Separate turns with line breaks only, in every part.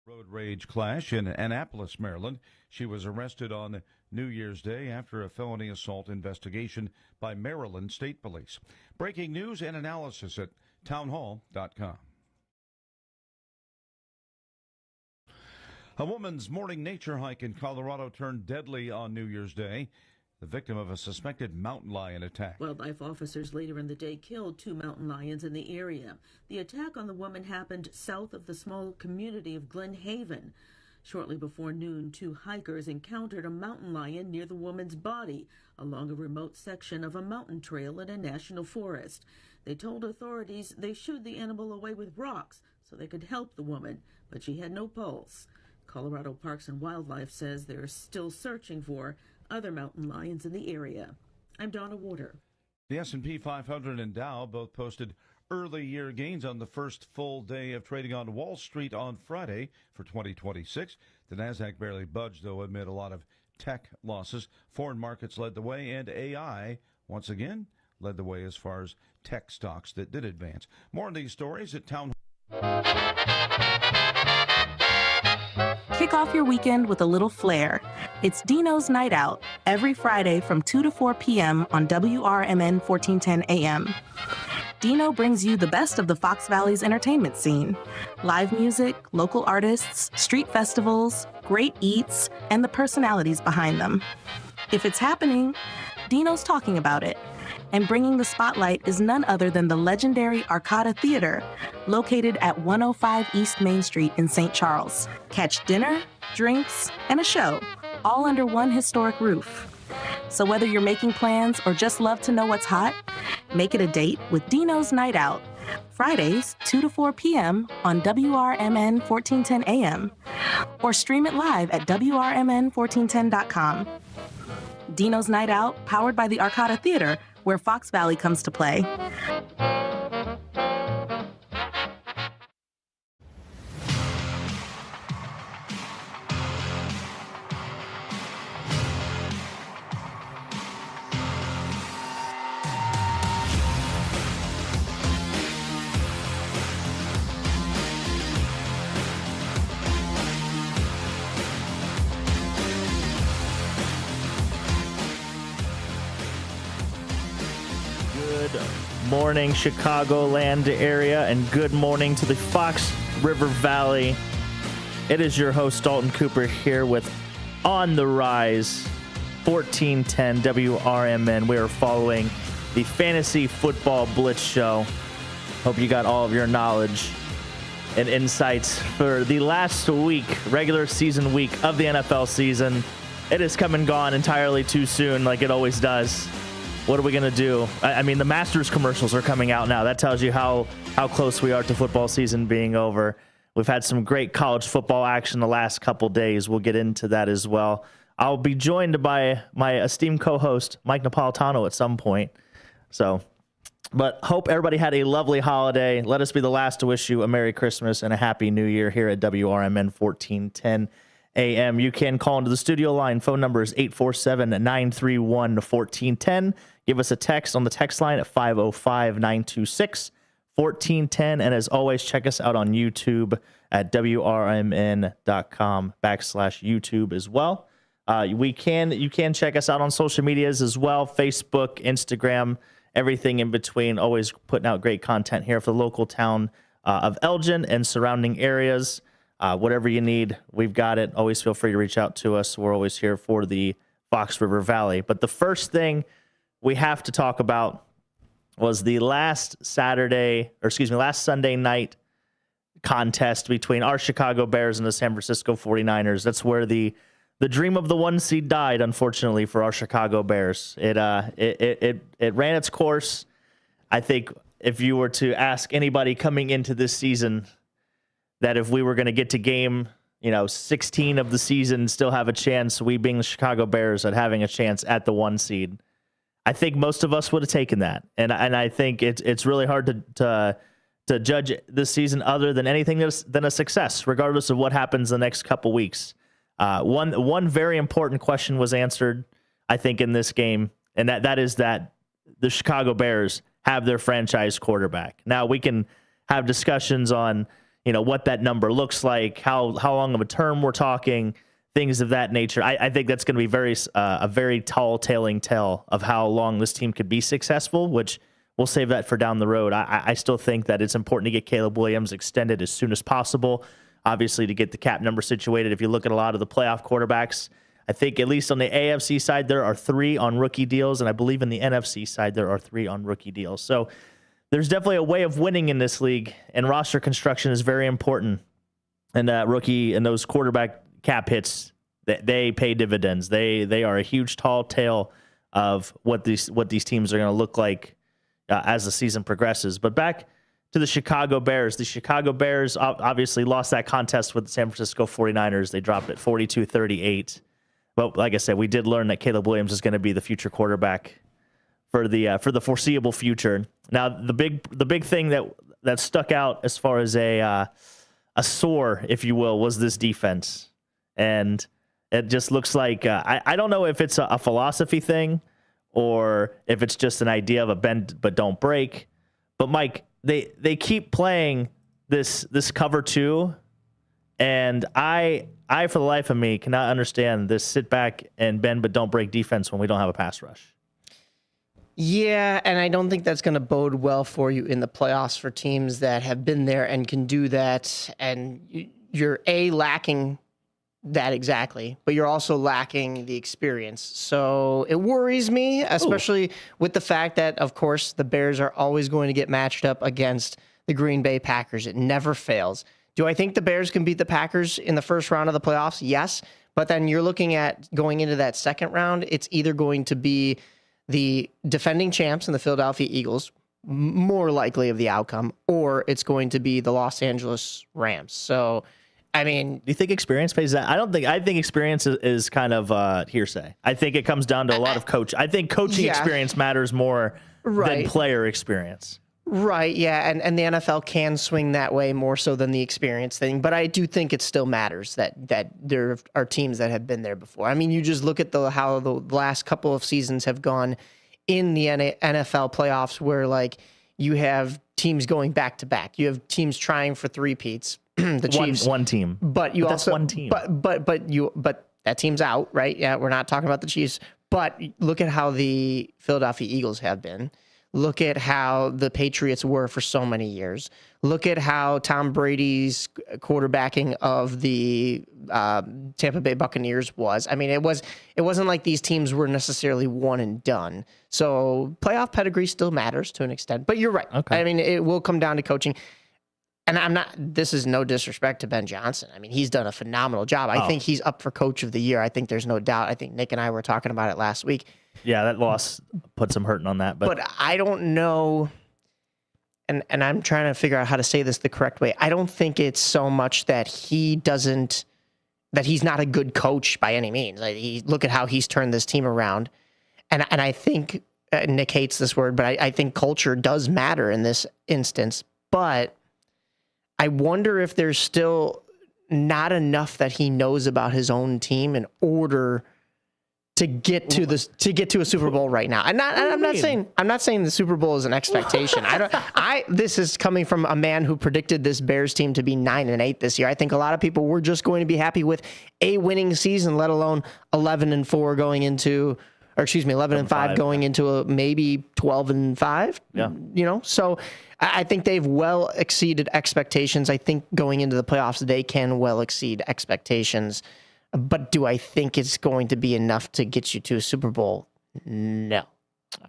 Road rage clash in Annapolis, Maryland. She was arrested on New Year's Day after a felony assault investigation by Maryland State Police. Breaking news and analysis at townhall.com. A woman's morning nature hike in Colorado turned deadly on New Year's Day. The victim of a suspected mountain lion attack.
Wildlife officers later in the day killed 2 mountain lions in the area. The attack on the woman happened south of the small community of Glen Haven. Shortly before noon, 2 hikers encountered a mountain lion near the woman's body along a remote section of a mountain trail in a national forest. They told authorities they shooed the animal away with rocks so they could help the woman, but she had no pulse. Colorado Parks and Wildlife says they're still searching for other mountain lions in the area. I'm Donna Warder.
The S&P 500 and Dow both posted early year gains on the first full day of trading on Wall Street on Friday for 2026. The Nasdaq barely budged, though, amid a lot of tech losses. Foreign markets led the way, and AI, once again, led the way as far as tech stocks that did advance. More on these stories at Town.
Kick off your weekend with a little flair. It's Dino's Night Out, every Friday from 2 to 4 p.m. on WRMN 1410 AM. Dino brings you the best of the Fox Valley's entertainment scene. Live music, local artists, street festivals, great eats, and the personalities behind them. If it's happening, Dino's talking about it. And bringing the spotlight is none other than the legendary Arcada Theater, located at 105 East Main Street in St. Charles. Catch dinner, drinks, and a show, all under one historic roof. So whether you're making plans or just love to know what's hot, make it a date with Dino's Night Out, Fridays, 2 to 4 p.m. on WRMN 1410 AM, or stream it live at WRMN1410.com. Dino's Night Out, powered by the Arcada Theater, where Fox Valley comes to play.
Good morning, Chicagoland area, and good morning to the Fox River Valley. It is your host, Dalton Cooper, here with On the Rise, 1410 WRMN. We are following the Fantasy Football Blitz Show. Hope you got all of your knowledge and insights for the last week, regular season week of the NFL season. It has come and gone entirely too soon, like it always does. What are we going to do? I mean, the Masters commercials are coming out now. That tells you how close we are to football season being over. We've had some great college football action the last couple days. We'll get into that as well. I'll be joined by my esteemed co-host, Mike Napolitano, at some point. But hope everybody had a lovely holiday. Let us be the last to wish you a Merry Christmas and a Happy New Year here at WRMN 1410 AM. You can call into the studio line. Phone number is 847-931-1410. Give us a text on the text line at 505-926-1410. And as always, check us out on YouTube at WRMN.com/YouTube as well. You can check us out on social medias as well, Facebook, Instagram, everything in between. Always putting out great content here for the local town of Elgin and surrounding areas. Whatever you need, we've got it. Always feel free to reach out to us. We're always here for the Fox River Valley. But the first thing we have to talk about was the last Sunday night contest between our Chicago Bears and the San Francisco 49ers. That's where the dream of the 1 seed died, unfortunately, for our Chicago Bears. It ran its course. I think if you were to ask anybody coming into this season that if we were going to get to game 16 of the season, still have a chance, we being the Chicago Bears, at having a chance at the 1 seed, I think most of us would have taken that. And I think it's really hard to judge this season other than anything than a success, regardless of what happens the next couple weeks. One very important question was answered, I think, in this game, and that is that the Chicago Bears have their franchise quarterback. Now, we can have discussions on what that number looks like, how long of a term we're talking, things of that nature. I think that's going to be a very tall tailing tale of how long this team could be successful, which we'll save that for down the road. I still think that it's important to get Caleb Williams extended as soon as possible, obviously to get the cap number situated. If you look at a lot of the playoff quarterbacks, I think at least on the AFC side, there are 3 on rookie deals, and I believe in the NFC side, there are 3 on rookie deals. So there's definitely a way of winning in this league, and roster construction is very important. And rookie and those quarterback cap hits, they pay dividends. They are a huge tall tale of what these teams are going to look like as the season progresses. But back to the Chicago Bears. The Chicago Bears obviously lost that contest with the San Francisco 49ers. They dropped it 42-38. But like I said, we did learn that Caleb Williams is going to be the future quarterback for the foreseeable future. Now, the big thing that stuck out as far as a sore, if you will, was this defense. And it just looks like I don't know if it's a philosophy thing or if it's just an idea of a bend but don't break. But Mike, they keep playing this cover 2, and I for the life of me cannot understand this sit back and bend but don't break defense when we don't have a pass rush.
Yeah, and I don't think that's going to bode well for you in the playoffs for teams that have been there and can do that. And you're lacking that exactly, but you're also lacking the experience. So it worries me, especially with the fact that, of course, the Bears are always going to get matched up against the Green Bay Packers. It never fails. Do I think the Bears can beat the Packers in the first round of the playoffs? Yes. But then you're looking at going into that second round, it's either going to be the defending champs and the Philadelphia Eagles, more likely of the outcome, or it's going to be the Los Angeles Rams. So, I mean,
do you think experience pays that? I think experience is kind of hearsay. I think it comes down to a lot of coach. I think coaching experience matters more than player experience.
Right, yeah, and the NFL can swing that way more so than the experience thing, but I do think it still matters that there are teams that have been there before. I mean, you just look at how the last couple of seasons have gone in the NFL playoffs, where like you have teams going back to back, you have teams trying for three-peats. The Chiefs,
one team,
but
that's one team.
But that team's out, right? Yeah, we're not talking about the Chiefs. But look at how the Philadelphia Eagles have been. Look at how the Patriots were for so many years. Look at how Tom Brady's quarterbacking of the Tampa Bay Buccaneers was. I mean, it wasn't like these teams were necessarily one and done. So playoff pedigree still matters to an extent. But you're right. Okay. I mean, it will come down to coaching. And this is no disrespect to Ben Johnson. I mean, he's done a phenomenal job. I think he's up for coach of the year. I think there's no doubt. I think Nick and I were talking about it last week.
Yeah, that loss put some hurting on that.
But I don't know, and I'm trying to figure out how to say this the correct way. I don't think it's so much that he's not a good coach by any means. Look at how he's turned this team around. And I think, Nick hates this word, but I think culture does matter in this instance. But I wonder if there's still not enough that he knows about his own team in order to get to a Super Bowl right now. I'm not saying the Super Bowl is an expectation. This is coming from a man who predicted this Bears team to be 9-8 this year. I think a lot of people were just going to be happy with a winning season, let alone 11-4 going into, or excuse me, 11-5 going into a maybe 12-5.
Yeah.
So I think they've well exceeded expectations. I think going into the playoffs, they can well exceed expectations. But do I think it's going to be enough to get you to a Super Bowl? No.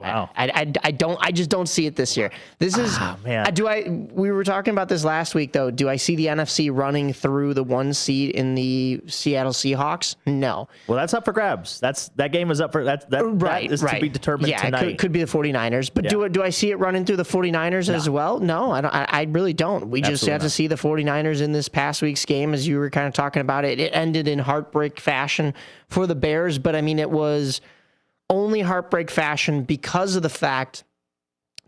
Wow.
I just don't see it this year. This is,
man.
We were talking about this last week though. Do I see the NFC running through the 1 seed in the Seattle Seahawks? No.
Well, that's up for grabs. That game is up for that is to be determined tonight.
Yeah, it could be the 49ers, but do I see it running through the 49ers as well? No, I really don't. We just have to see the 49ers in this past week's game, as you were kind of talking about it. It ended in heartbreak fashion for the Bears, but I mean, it was only heartbreak fashion because of the fact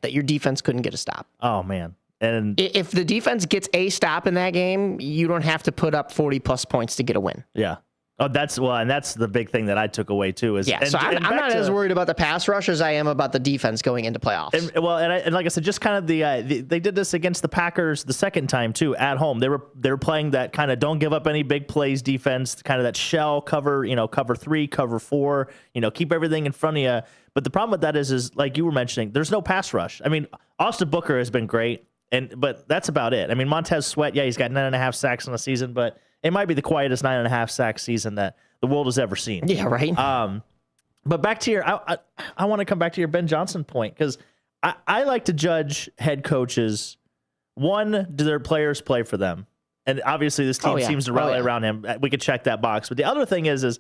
that your defense couldn't get a stop.
Oh, man. And
if the defense gets a stop in that game, you don't have to put up 40-plus points to get a win.
Yeah. Oh, that's the big thing that I took away too. Is
so I'm not as worried about the pass rush as I am about the defense going into playoffs.
And like I said, just kind of they did this against the Packers the second time too at home. They were playing that kind of don't give up any big plays defense, kind of that shell cover, cover 3, cover 4, keep everything in front of you. But the problem with that is like you were mentioning, there's no pass rush. I mean, Austin Booker has been great, but that's about it. I mean, Montez Sweat, he's got 9.5 sacks in the season, but it might be the quietest 9.5 sack season that the world has ever seen.
Yeah, right.
But back to I want to come back to your Ben Johnson point, because I like to judge head coaches. One, do their players play for them? And obviously this team seems to rally around him. We could check that box. But the other thing is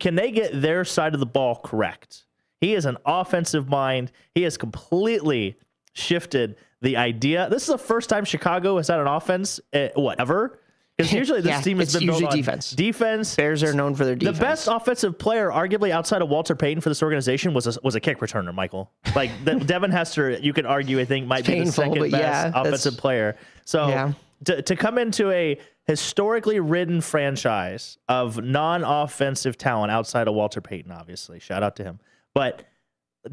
can they get their side of the ball correct? He is an offensive mind. He has completely shifted the idea. This is the first time Chicago has had an offense, ever? Because usually this team has been built on defense.
Bears are known for their defense.
The best offensive player, arguably outside of Walter Payton for this organization, was a kick returner, Michael. Like Devin Hester, you could argue, I think, might be the second best offensive player. So to come into a historically ridden franchise of non-offensive talent outside of Walter Payton, obviously, shout out to him. But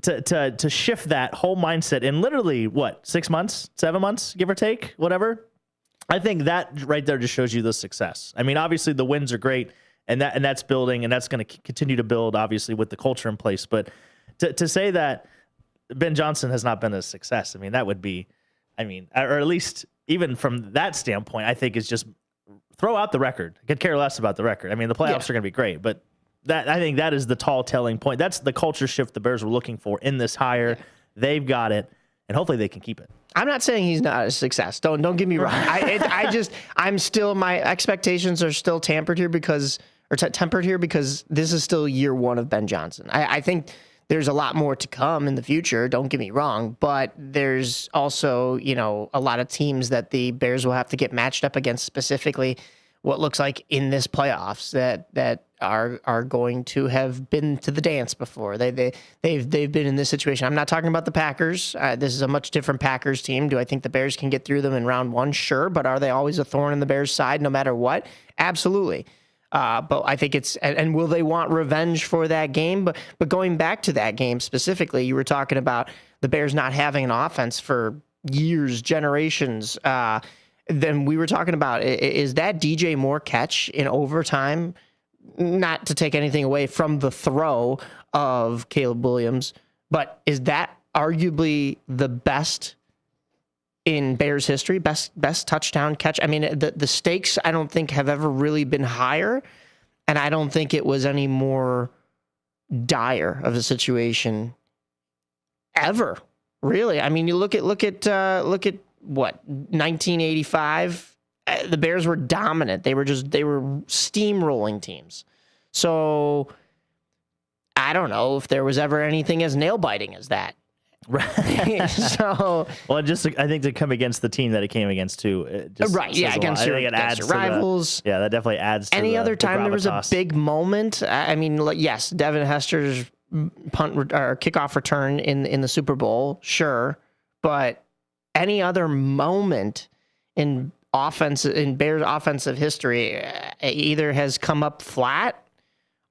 to shift that whole mindset in literally, 6 months, 7 months, give or take, whatever, I think that right there just shows you the success. I mean, obviously the wins are great, and that's building, and that's going to continue to build, obviously, with the culture in place. But to say that Ben Johnson has not been a success, I mean, that would be, or at least even from that standpoint, I think is just throw out the record. I could care less about the record. I mean, the playoffs are going to be great, but I think that is the tall telling point. That's the culture shift the Bears were looking for in this hire. They've got it, and hopefully they can keep it.
I'm not saying he's not a success. Don't get me wrong. I'm still, my expectations are still tempered here because this is still year one of Ben Johnson. I think there's a lot more to come in the future. Don't get me wrong, but there's also, a lot of teams that the Bears will have to get matched up against, specifically what looks like in this playoffs that are going to have been to the dance before. They've been in this situation. I'm not talking about the Packers. This is a much different Packers team. Do I think the Bears can get through them in round one? Sure, but are they always a thorn in the Bears' side no matter what? Absolutely. But I think and will they want revenge for that game? But going back to that game specifically, you were talking about the Bears not having an offense for years, generations. Then we were talking about, is that DJ Moore catch in overtime, not to take anything away from the throw of Caleb Williams, but is that arguably the best in Bears history, best touchdown catch? I mean, the stakes I don't think have ever really been higher, and I don't think it was any more dire of a situation ever, really. I mean, you look at what, 1985, the Bears were dominant. They were steamrolling teams. So I don't know if there was ever anything as nail biting as that.
Right.
So,
well, I think to come against the team that it came against too.
Against your rivals.
That definitely adds to
any other time there was a big moment. I mean, yes, Devin Hester's punt or kickoff return in the Super Bowl, sure, but any other moment in Bears offensive history either has come up flat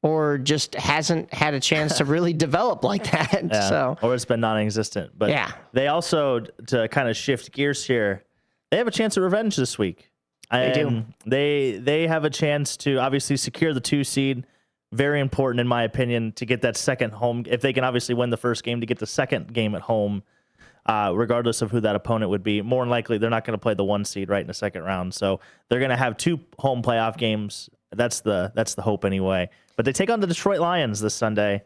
or just hasn't had a chance to really develop like that.
Yeah.
So,
or it's been non-existent. But they also, to kind of shift gears here, they have a chance of revenge this week.
They do.
They have a chance to obviously secure the 2 seed. Very important, in my opinion, to get that second home. If they can obviously win the first game, to get the second game at home, regardless of who that opponent would be. More than likely, they're not going to play the 1 seed right in the second round. So they're going to have 2 home playoff games. That's the hope anyway. But they take on the Detroit Lions this Sunday.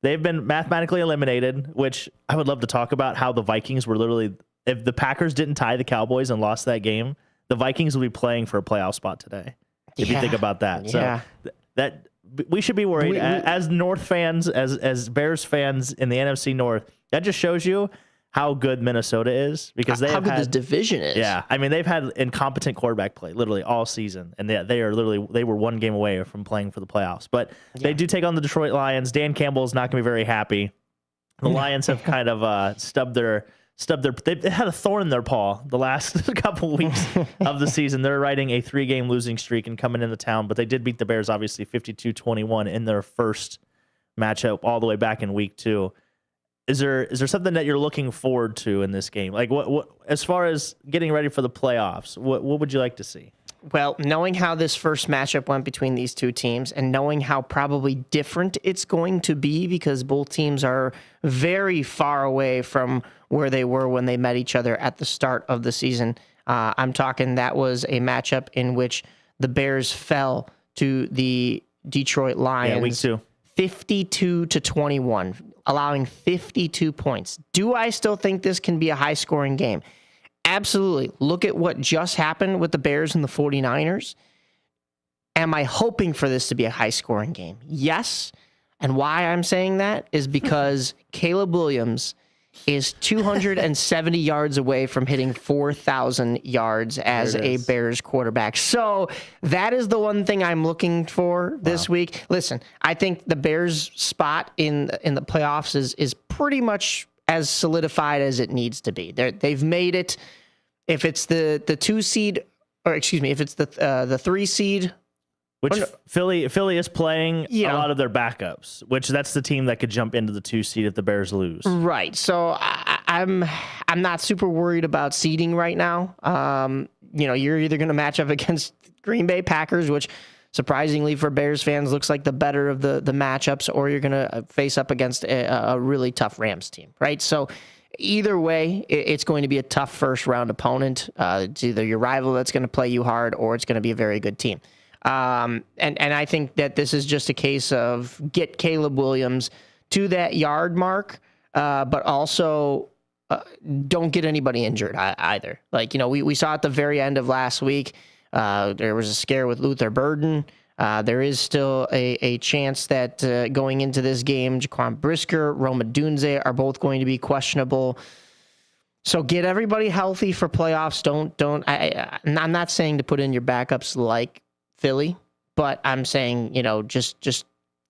They've been mathematically eliminated, which I would love to talk about how the Vikings were literally, if the Packers didn't tie the Cowboys and lost that game, the Vikings would be playing for a playoff spot today. If you think about that.
Yeah.
So that we should be worried as North fans, as Bears fans in the NFC North. That just shows you how good Minnesota is, because how
good this division is.
Yeah, I mean, they've had incompetent quarterback play literally all season, and they were 1 game away from playing for the playoffs. But they do take on the Detroit Lions. Dan Campbell is not going to be very happy. The Lions have kind of stubbed their they've had a thorn in their paw the last couple weeks of the season. They're riding a 3-game losing streak and coming into town, but they did beat the Bears, obviously 52-21 in their first matchup all the way back in week 2. Is there something that you're looking forward to in this game? Like what as far as getting ready for the playoffs, what would you like to see?
Well, knowing how this first matchup went between these two teams and knowing how probably different it's going to be because both teams are very far away from where they were when they met each other at the start of the season. I'm talking that was a matchup in which the Bears fell to the Detroit Lions.
Yeah, week 2.
52-21, allowing 52 points. Do I still think this can be a high-scoring game? Absolutely. Look at what just happened with the Bears and the 49ers. Am I hoping for this to be a high-scoring game? Yes. And why I'm saying that is because Caleb Williams is 270 yards away from hitting 4,000 yards as a Bears quarterback. So that is the one thing I'm looking for this week. Listen, I think the Bears' spot in the playoffs is pretty much as solidified as it needs to be. They've made it. If it's the 2 seed, or excuse me, if it's the 3 seed,
which Philly is playing a lot of their backups, which that's the team that could jump into the 2 seed if the Bears lose.
Right. So I'm not super worried about seeding right now. You're either going to match up against Green Bay Packers, which surprisingly for Bears fans looks like the better of the matchups, or you're going to face up against a really tough Rams team, right? So either way, it's going to be a tough first round opponent. It's either your rival that's going to play you hard, or it's going to be a very good team. And I think that this is just a case of get Caleb Williams to that yard mark, but also don't get anybody injured either. Like, we saw at the very end of last week, there was a scare with Luther Burden. There is still a chance that going into this game, Jaquan Brisker, Roma Dunze are both going to be questionable. So get everybody healthy for playoffs. I'm not saying to put in your backups like Philly, but I'm saying, just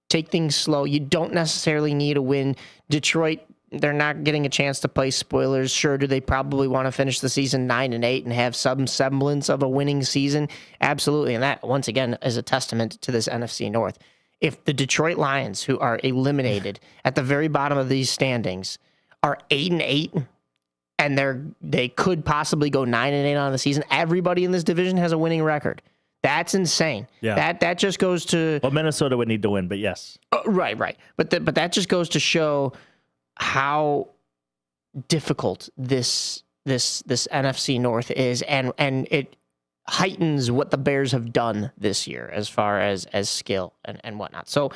take things slow. You don't necessarily need a win. Detroit, they're not getting a chance to play spoilers. Sure, do they probably want to finish the season 9-8 and have some semblance of a winning season? Absolutely. And that, once again, is a testament to this NFC North. If the Detroit Lions, who are eliminated at the very bottom of these standings, are 8-8, and they could possibly go 9-8 on the season, everybody in this division has a winning record. That's insane.
Yeah.
That just goes to...
Well, Minnesota would need to win, but yes.
Right. But that just goes to show how difficult this NFC North is, and it heightens what the Bears have done this year as far as skill and whatnot. So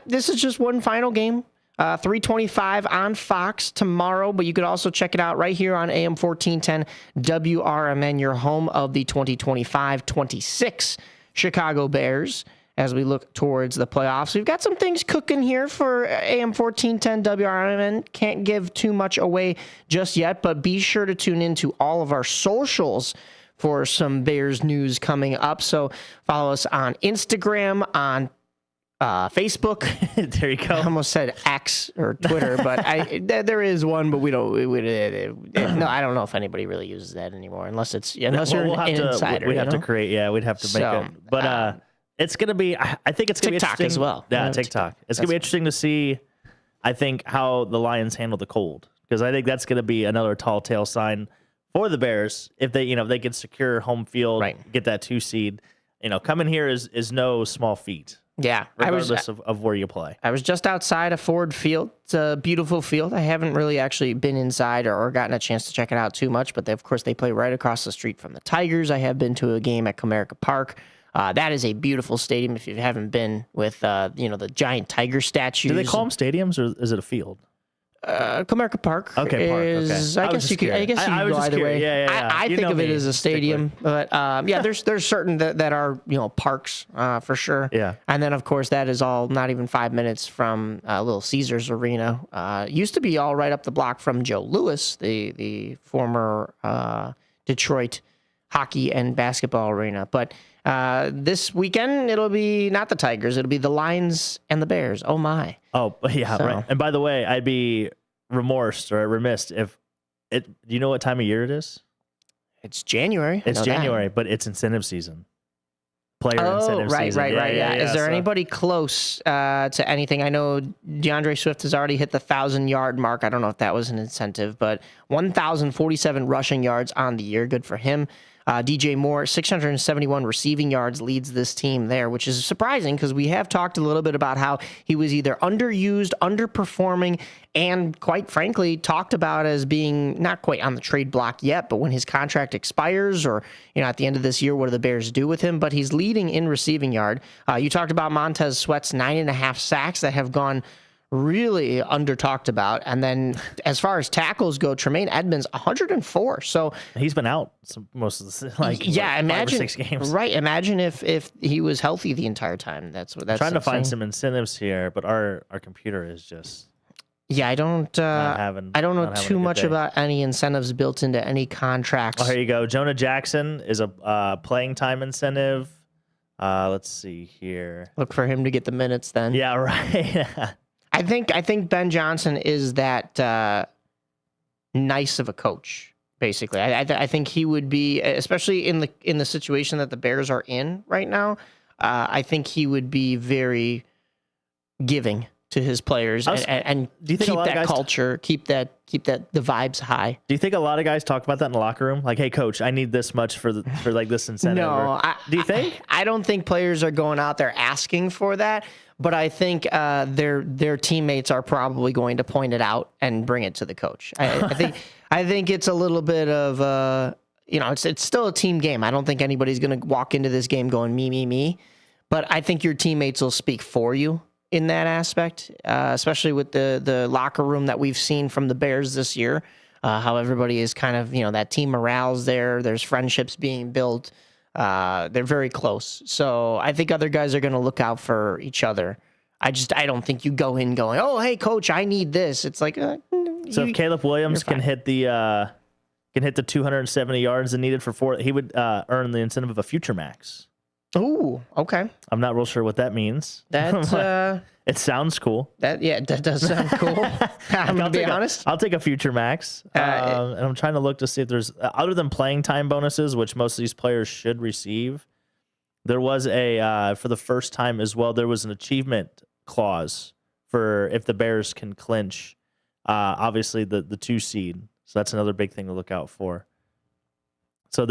this is just one final game. 3:25 on Fox tomorrow, but you could also check it out right here on AM 1410 WRMN, your home of the 2025-26 Chicago Bears. As we look towards the playoffs, we've got some things cooking here for AM 1410 WRMN. Can't give too much away just yet, but be sure to tune into all of our socials for some Bears news coming up. So follow us on Instagram, on Facebook.
There you go.
I almost said X or Twitter, but there is one, but we don't. No, I don't know if anybody really uses that anymore, unless you're an insider.
We'd have to create. Yeah, we'd have to make it. But it's gonna be. I think it's gonna be
TikTok as well.
Yeah, TikTok. It's gonna be interesting to see. I think how the Lions handle the cold, because I think that's gonna be another tall tale sign for the Bears if they they can secure home field, get that 2 seed. Coming here is no small feat.
Yeah,
regardless of where you play.
I was just outside of Ford Field. It's a beautiful field. I haven't really actually been inside or gotten a chance to check it out too much, but of course they play right across the street from the Tigers. I have been to a game at Comerica Park. That is a beautiful stadium if you haven't been, with the giant tiger statues.
Do they call them stadiums, or is it a field?
Comerica Park.
Okay, Park. Okay.
I guess you could go either way.
Yeah.
I think of it as a stadium, but there's certain that are parks for sure.
Yeah.
And then of course that is all not even 5 minutes from Little Caesars Arena. Used to be all right up the block from Joe Louis, the former Detroit hockey and basketball arena. But this weekend it'll be not the Tigers, it'll be the Lions and the Bears. Oh my.
Oh yeah,
so.
Right. And by the way, I'd be remiss if it. Do you know what time of year it is?
It's January.
It's January, but it's incentive season. Player incentive season.
Right. Is there anybody close to anything? I know DeAndre Swift has already hit the 1,000-yard mark. I don't know if that was an incentive, but 1,047 rushing yards on the year. Good for him. DJ Moore, 671 receiving yards, leads this team there, which is surprising because we have talked a little bit about how he was either underused, underperforming, and quite frankly, talked about as being not quite on the trade block yet, but when his contract expires or, at the end of this year, what do the Bears do with him? But he's leading in receiving yard. You talked about Montez Sweat's 9.5 sacks that have gone really under talked about. And then as far as tackles go, Tremaine Edmonds 104. So
he's been out most of the
imagine
5 or 6 games.
Right. Imagine if he was healthy the entire time. That's
trying to find some incentives here, but our computer is just
I don't know too much about any incentives built into any contracts.
Oh, here you go. Jonah Jackson is a playing time incentive. Let's see here.
Look for him to get the minutes then.
Yeah, right.
I think Ben Johnson is that nice of a coach. Basically, I think he would be, especially in the situation that the Bears are in right now. I think he would be very giving to his players and
do you think
keep that culture, keep the vibes high.
Do you think a lot of guys talk about that in the locker room? Like, hey, coach, I need this much for like this incentive.
No,
do you think?
I don't think players are going out there asking for that. But I think their teammates are probably going to point it out and bring it to the coach. I think it's a little bit of it's still a team game. I don't think anybody's going to walk into this game going me. But I think your teammates will speak for you in that aspect, especially with the locker room that we've seen from the Bears this year. How everybody is kind of that team morale's there. There's friendships being built. They're very close. So I think other guys are going to look out for each other. I don't think you go in going, oh, hey, coach, I need this. It's like,
if Caleb Williams can hit the 270 yards and needed for 4, he would earn the incentive of a future max.
Oh, okay.
I'm not real sure what that means.
That
it sounds cool.
That does sound cool. I'm gonna be honest.
I'll take a future max, and I'm trying to look to see if there's other than playing time bonuses, which most of these players should receive. There was for the first time as well. There was an achievement clause for if the Bears can clinch, obviously the 2 seed. So that's another big thing to look out for. So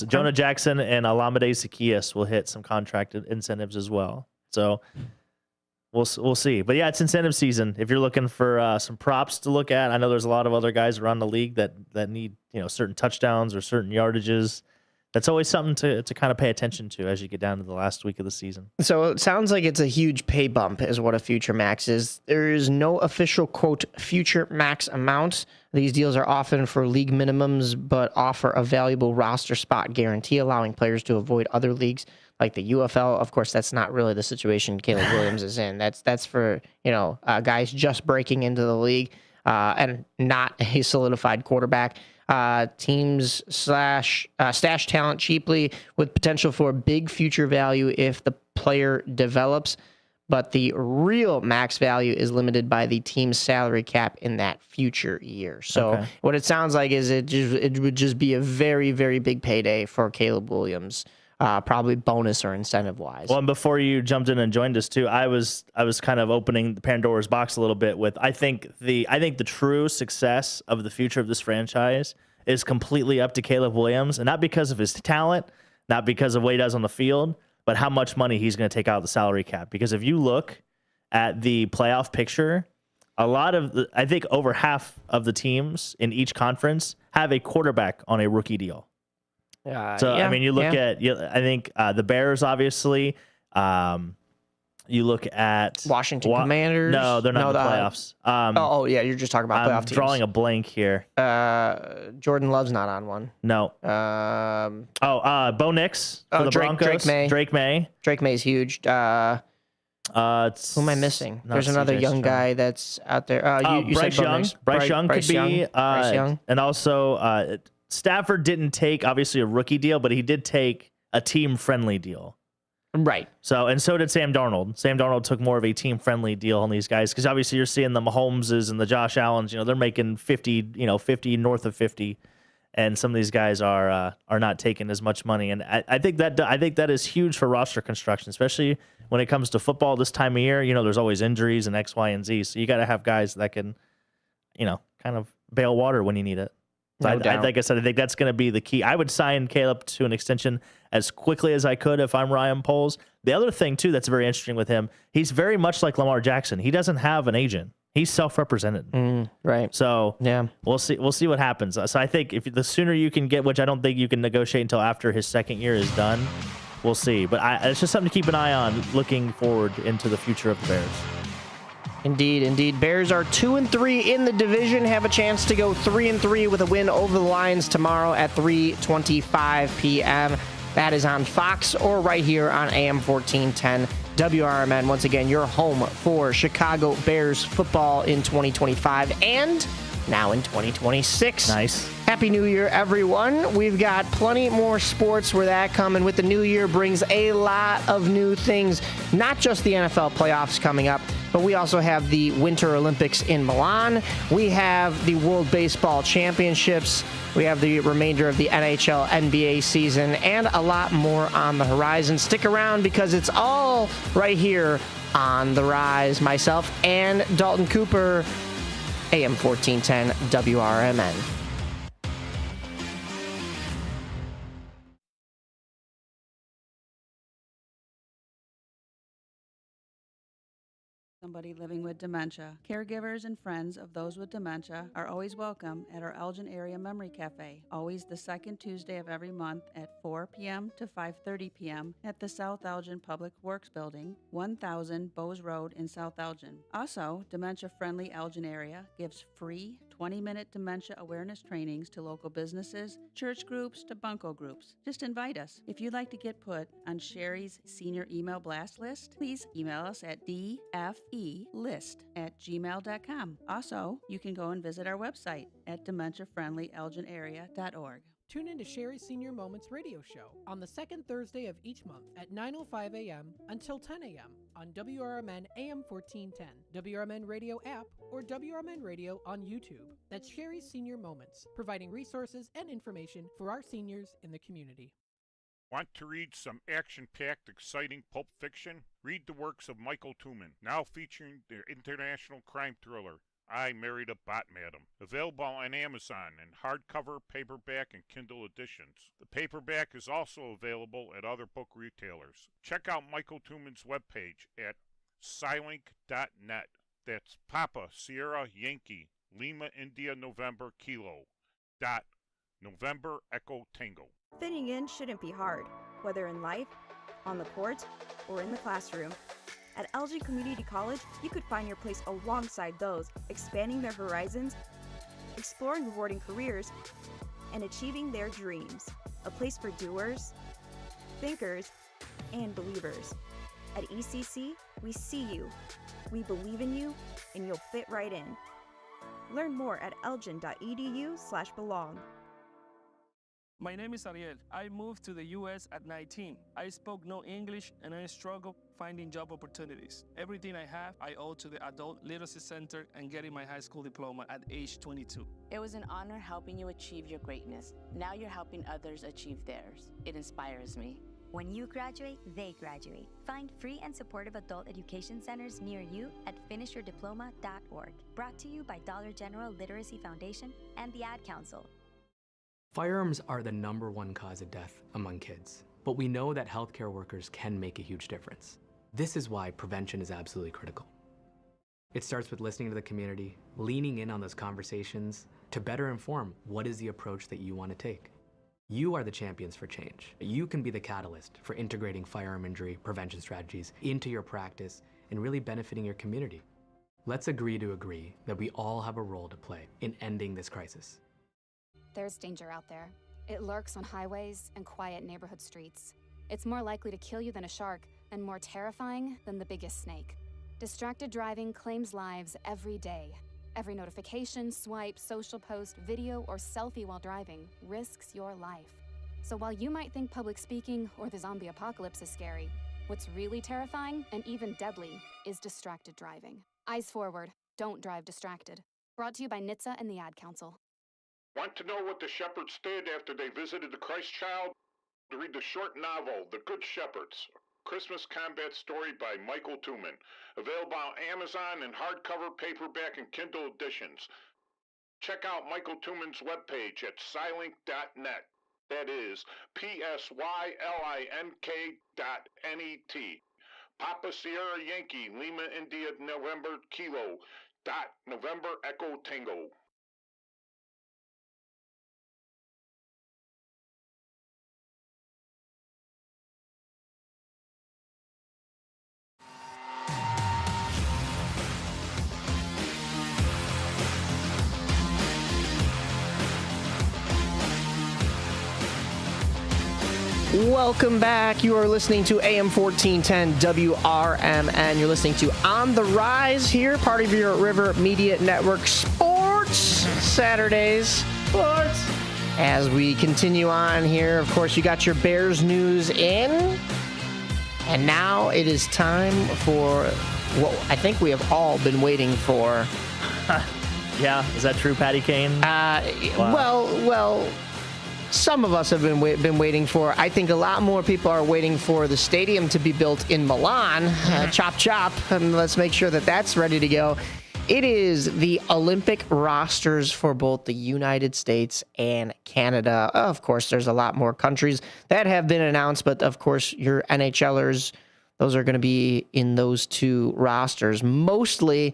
Jonah Jackson and Alameda Zacchaeus will hit some contracted incentives as well. So we'll see. But yeah, it's incentive season. If you're looking for some props to look at, I know there's a lot of other guys around the league that need certain touchdowns or certain yardages. That's always something to kind of pay attention to as you get down to the last week of the season.
So it sounds like it's a huge pay bump is what a future max is. There is no official, quote, future max amount. These deals are often for league minimums, but offer a valuable roster spot guarantee, allowing players to avoid other leagues like the UFL. Of course, that's not really the situation Caleb Williams is in. That's for, guys just breaking into the league and not a solidified quarterback. Teams stash talent cheaply with potential for big future value if the player develops, but the real max value is limited by the team's salary cap in that future year. So What it sounds like is it would just be a very, very big payday for Caleb Williams, probably bonus or incentive wise.
Well, and before you jumped in and joined us too, I was kind of opening the Pandora's box a little bit with I think the true success of the future of this franchise is completely up to Caleb Williams, and not because of his talent, not because of what he does on the field, but how much money he's going to take out of the salary cap. Because if you look at the playoff picture, I think over half of the teams in each conference have a quarterback on a rookie deal. I mean, you look at, I think the Bears, obviously. You look at
Washington Commanders.
No, they're not in the playoffs.
You're just talking about playoff teams.
I'm drawing a blank here.
Jordan Love's not on one.
No. Bo Nix for the Broncos.
Drake May. Drake May's huge. Who am I missing? There's another young guy that's out there.
Bryce Young. Bryce Young could be. Bryce Young. And also, Stafford didn't take, obviously, a rookie deal, but he did take a team-friendly deal.
Right.
So, and so did Sam Darnold. Sam Darnold took more of a team-friendly deal on these guys because obviously you're seeing the Mahomeses and the Josh Allens. They're making 50, 50 north of 50, and some of these guys are not taking as much money. And I think that is huge for roster construction, especially when it comes to football this time of year. There's always injuries and X, Y, and Z. So you got to have guys that can, kind of bail water when you need it. So like I said, I think that's going to be the key. I would sign Caleb to an extension as quickly as I could if I'm Ryan Poles. The other thing, too, that's very interesting with him, he's very much like Lamar Jackson. He doesn't have an agent. He's self-represented.
Right.
So
yeah,
we'll see what happens. So I think if the sooner you can get, which I don't think you can negotiate until after his second year is done, we'll see. But it's just something to keep an eye on looking forward into the future of the Bears.
Indeed. Bears are 2-3 in the division, have a chance to go 3-3 with a win over the Lions tomorrow at 3:25 p.m. That is on Fox or right here on AM 1410 WRMN. Once again, your home for Chicago Bears football in 2025 and now in 2026.
Nice.
Happy New Year, everyone. We've got plenty more sports where that coming. With the new year brings a lot of new things, not just the NFL playoffs coming up, but we also have the Winter Olympics in Milan. We have the World Baseball Championships. We have the remainder of the NHL, NBA season, and a lot more on the horizon. Stick around because it's all right here on The Rise. Myself and Dalton Cooper, AM 1410 WRMN.
Somebody living with dementia. Caregivers and friends of those with dementia are always welcome at our Elgin Area Memory Cafe, always the second Tuesday of every month at 4 p.m. to 5:30 p.m. at the South Elgin Public Works Building, 1000 Bowes Road in South Elgin. Also, Dementia Friendly Elgin Area gives free 20-minute dementia awareness trainings to local businesses, church groups, to bunco groups. Just invite us. If you'd like to get put on Sherry's senior email blast list, please email us at dfelist@gmail.com. Also, you can go and visit our website at dementiafriendlyelginarea.org.
Tune in to Sherry's Senior Moments radio show on the second Thursday of each month at 9:05 a.m. until 10 a.m. on WRMN AM 1410, WRMN Radio app, or WRMN Radio on YouTube. That's Sherry's Senior Moments, providing resources and information for our seniors in the community.
Want to read some action-packed, exciting pulp fiction? Read the works of Michael Tooman, now featuring the international crime thriller, I Married a Bot Madam. Available on Amazon in hardcover, paperback, and Kindle editions. The paperback is also available at other book retailers. Check out Michael Tooman's webpage at Silink.net. That's Papa Sierra Yankee Lima India November Kilo dot November Echo Tango.
Fitting in shouldn't be hard, whether in life, on the court, or in the classroom. At Elgin Community College, you could find your place alongside those expanding their horizons, exploring rewarding careers, and achieving their dreams. A place for doers, thinkers, and believers. At ECC, we see you, we believe in you, and you'll fit right in. Learn more at elgin.edu/belong.
My name is Ariel. I moved to the U.S. at 19. I spoke no English and I struggled finding job opportunities. Everything I have, I owe to the Adult Literacy Center and getting my high school diploma at age 22.
It was an honor helping you achieve your greatness. Now you're helping others achieve theirs. It inspires me.
When you graduate, they graduate. Find free and supportive adult education centers near you at finishyourdiploma.org. Brought to you by Dollar General Literacy Foundation and the Ad Council.
Firearms are the #1 cause of death among kids, but we know that healthcare workers can make a huge difference. This is why prevention is absolutely critical. It starts with listening to the community, leaning in on those conversations to better inform what is the approach that you want to take. You are the champions for change. You can be the catalyst for integrating firearm injury prevention strategies into your practice and really benefiting your community. Let's agree to agree that we all have a role to play in ending this crisis.
There's danger out there. It lurks on highways and quiet neighborhood streets. It's more likely to kill you than a shark and more terrifying than the biggest snake. Distracted driving claims lives every day. Every notification, swipe, social post, video, or selfie while driving risks your life. So while you might think public speaking or the zombie apocalypse is scary, What's really terrifying and even deadly is distracted driving. Eyes forward. Don't drive distracted. Brought to you by NHTSA and the Ad Council.
Want to know what the shepherds did after they visited the Christ child? Read the short novel, The Good Shepherds, a Christmas combat story by Michael Tooman. Available on Amazon in hardcover, paperback, and Kindle editions. Check out Michael Tooman's webpage at Silink.net. That is PSYLINK.net. Papa Sierra Yankee, Lima India November Kilo, November Echo Tango.
Welcome back. You are listening to AM 1410 WRMN. You're listening to On the Rise here, part of your River Media Network Sports Saturdays. Sports. As we continue on here, of course, you got your Bears news in. And now it is time for what I think we have all been waiting for.
Yeah, is that true, Patty Kane?
Wow. Well, some of us have been waiting for. I think a lot more people are waiting for the stadium to be built in Milan. Chop, chop. And let's make sure that that's ready to go. It is the Olympic rosters for both the United States and Canada. Of course, there's a lot more countries that have been announced, but of course, your NHLers, those are going to be in those two rosters mostly.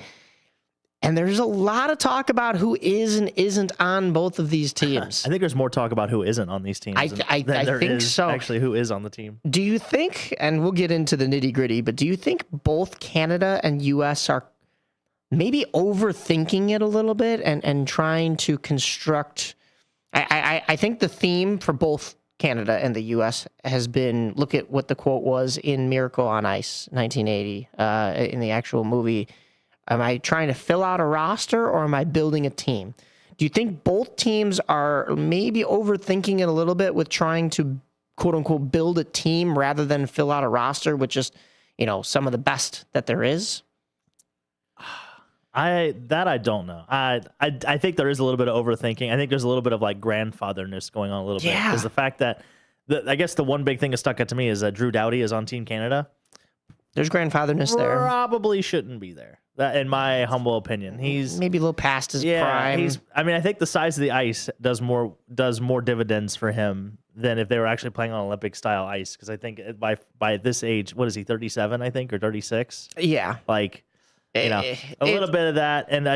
And there's a lot of talk about who is and isn't on both of these teams.
I think there's more talk about who isn't on these teams.
I think so.
Actually, who is on the team?
Do you think, and we'll get into the nitty gritty, but do you think both Canada and U.S. are maybe overthinking it a little bit and trying to construct? I think the theme for both Canada and the U.S. has been, look at what the quote was in Miracle on Ice, 1980, in the actual movie. Am I trying to fill out a roster or am I building a team? Do you think both teams are maybe overthinking it a little bit with trying to, quote unquote, build a team rather than fill out a roster with just, some of the best that there is?
I don't know. I think there is a little bit of overthinking. I think there's a little bit of like grandfatherness going on a little bit. Because the fact that, I guess the one big thing that stuck out to me is that Drew Doughty is on Team Canada.
There's grandfatherness there.
Probably shouldn't be there. That, in my humble opinion, he's
maybe a little past his prime.
I think the size of the ice does more dividends for him than if they were actually playing on Olympic style ice. Because I think by this age, what is he, 37? I think, or 36?
Yeah,
a little bit of that, and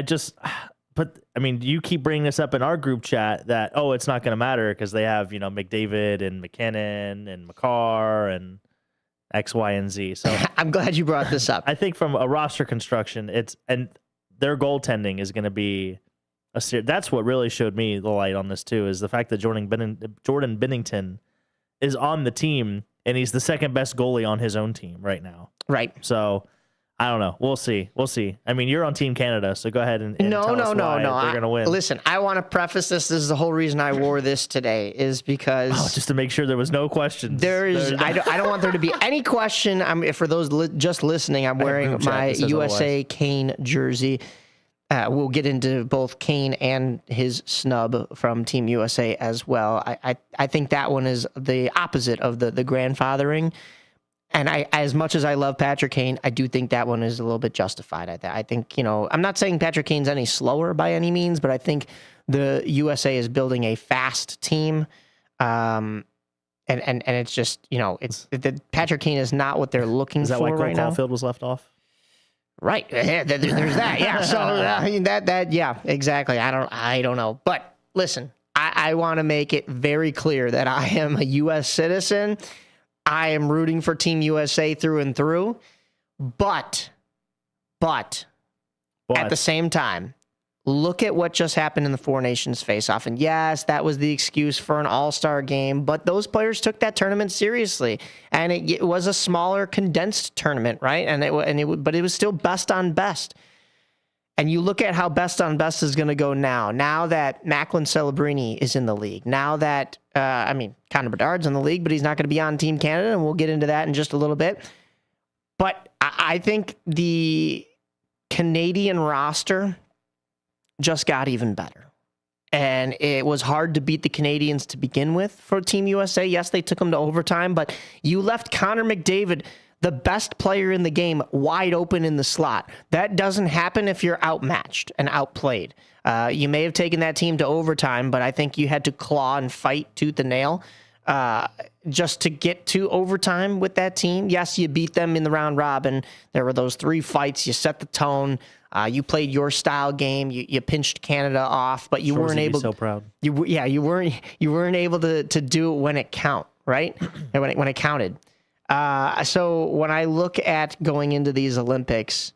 you keep bringing this up in our group chat that it's not going to matter because they have McDavid and McKinnon and McCarr and X, Y, and Z. So
I'm glad you brought this up.
I think from a roster construction, and their goaltending is going to be that's what really showed me the light on this too, is the fact that Jordan Binnington is on the team and he's the second best goalie on his own team right now.
Right.
So I don't know. We'll see. I mean, you're on Team Canada, so go ahead and tell us why they're going to win.
Listen, I want to preface this. This is the whole reason I wore this today, is because
just to make sure there was no questions.
I don't want there to be any question. For those just listening, I'm wearing my USA Kane jersey. We'll get into both Kane and his snub from Team USA as well. I think that one is the opposite of the grandfathering. And as much as I love Patrick Kane, I do think that one is a little bit justified. I think, I'm not saying Patrick Kane's any slower by any means, but I think the USA is building a fast team. And it's just, Patrick Kane is not what they're looking for right now.
Is that why Cole Caulfield was left off?
Right. Yeah, there's that. Yeah. So yeah, exactly. I don't know. But listen, I want to make it very clear that I am a U.S. citizen. I am rooting for Team USA through and through, but at the same time, look at what just happened in the Four Nations face-off. And yes, that was the excuse for an all-star game, but those players took that tournament seriously. And it was a smaller, condensed tournament, right? But it was still best on best. And you look at how best on best is going to go now that Macklin Celebrini is in the league, now that, Connor Bedard's in the league, but he's not going to be on Team Canada, and we'll get into that in just a little bit. But I think the Canadian roster just got even better. And it was hard to beat the Canadians to begin with for Team USA. Yes, they took them to overtime, but you left Connor McDavid, the best player in the game, wide open in the slot. That doesn't happen if you're outmatched and outplayed. You may have taken that team to overtime, but I think you had to claw and fight tooth and nail just to get to overtime with that team. Yes, you beat them in the round robin. There were those 3 fights. You set the tone. You played your style game. You pinched Canada off, but you weren't able.
So proud.
You weren't able to do it when it count, right? when it counted. So when I look at going into these Olympics,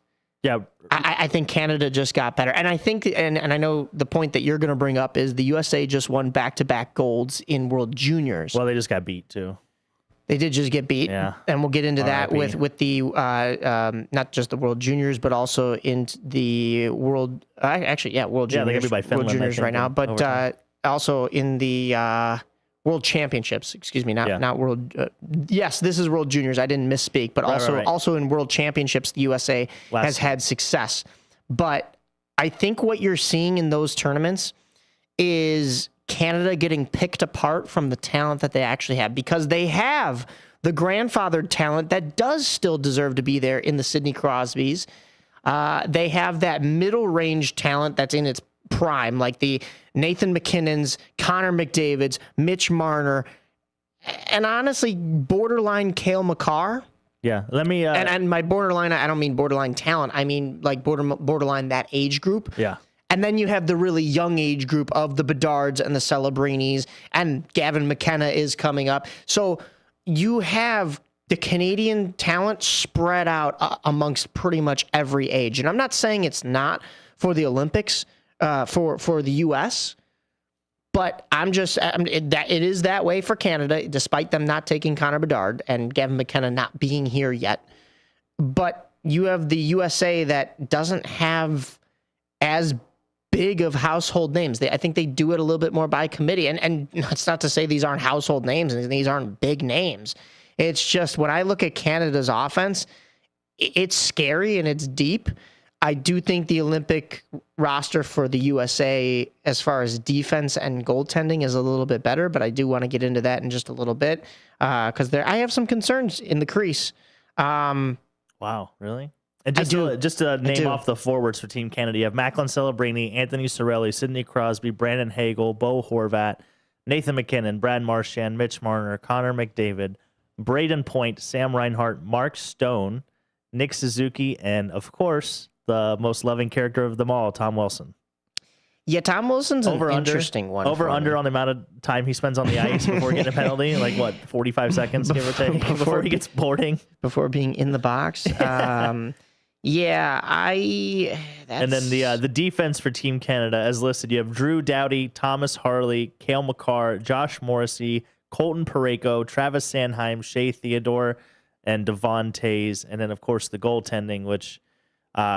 I think Canada just got better. And I think, and I know the point that you're going to bring up is the USA just won back-to-back golds in World Juniors.
Well, they just got beat too.
They did just get beat.
Yeah.
And we'll get into that with the, not just the World Juniors, but also in the World, World Juniors.
Yeah, they got beat by Finland,
World Juniors right now. But also in the World Championships, excuse me, not World. Yes, this is World Juniors. I didn't misspeak, but also in World Championships, the USA has had success. But I think what you're seeing in those tournaments is Canada getting picked apart from the talent that they actually have, because they have the grandfathered talent that does still deserve to be there in the Sidney Crosbys. They have that middle range talent that's in its prime, like the Nathan McKinnons, Connor McDavids, Mitch Marner, and honestly, borderline Cale Makar.
Yeah, let me.
And my borderline, I don't mean borderline talent. I mean like borderline that age group.
Yeah.
And then you have the really young age group of the Bedards and the Celebrinis, and Gavin McKenna is coming up. So you have the Canadian talent spread out amongst pretty much every age. And I'm not saying it's not for the Olympics, for the U.S., but it is that way for Canada, despite them not taking Connor Bedard and Gavin McKenna not being here yet. But you have the USA that doesn't have as big of household names. I think they do it a little bit more by committee. And it's not to say these aren't household names and these aren't big names. It's just when I look at Canada's offense, it's scary and it's deep. I do think the Olympic roster for the USA, as far as defense and goaltending, is a little bit better, but I do want to get into that in just a little bit because I have some concerns in the crease.
Wow, really? And just to name off the forwards for Team Canada, you have Macklin Celebrini, Anthony Cirelli, Sidney Crosby, Brandon Hagel, Bo Horvat, Nathan McKinnon, Brad Marchand, Mitch Marner, Connor McDavid, Braden Point, Sam Reinhart, Mark Stone, Nick Suzuki, and of course, the most loving character of them all, Tom Wilson.
Yeah, Tom Wilson's an interesting one.
Over-under on the amount of time he spends on the ice before getting a penalty, like what, 45 seconds, give or take, before he gets boarding?
Before being in the box. And
then the defense for Team Canada, as listed, you have Drew Doughty, Thomas Harley, Cale Makar, Josh Morrissey, Colton Parayko, Travis Sanheim, Shea Theodore, and Devon Tays. And then, of course, the goaltending, which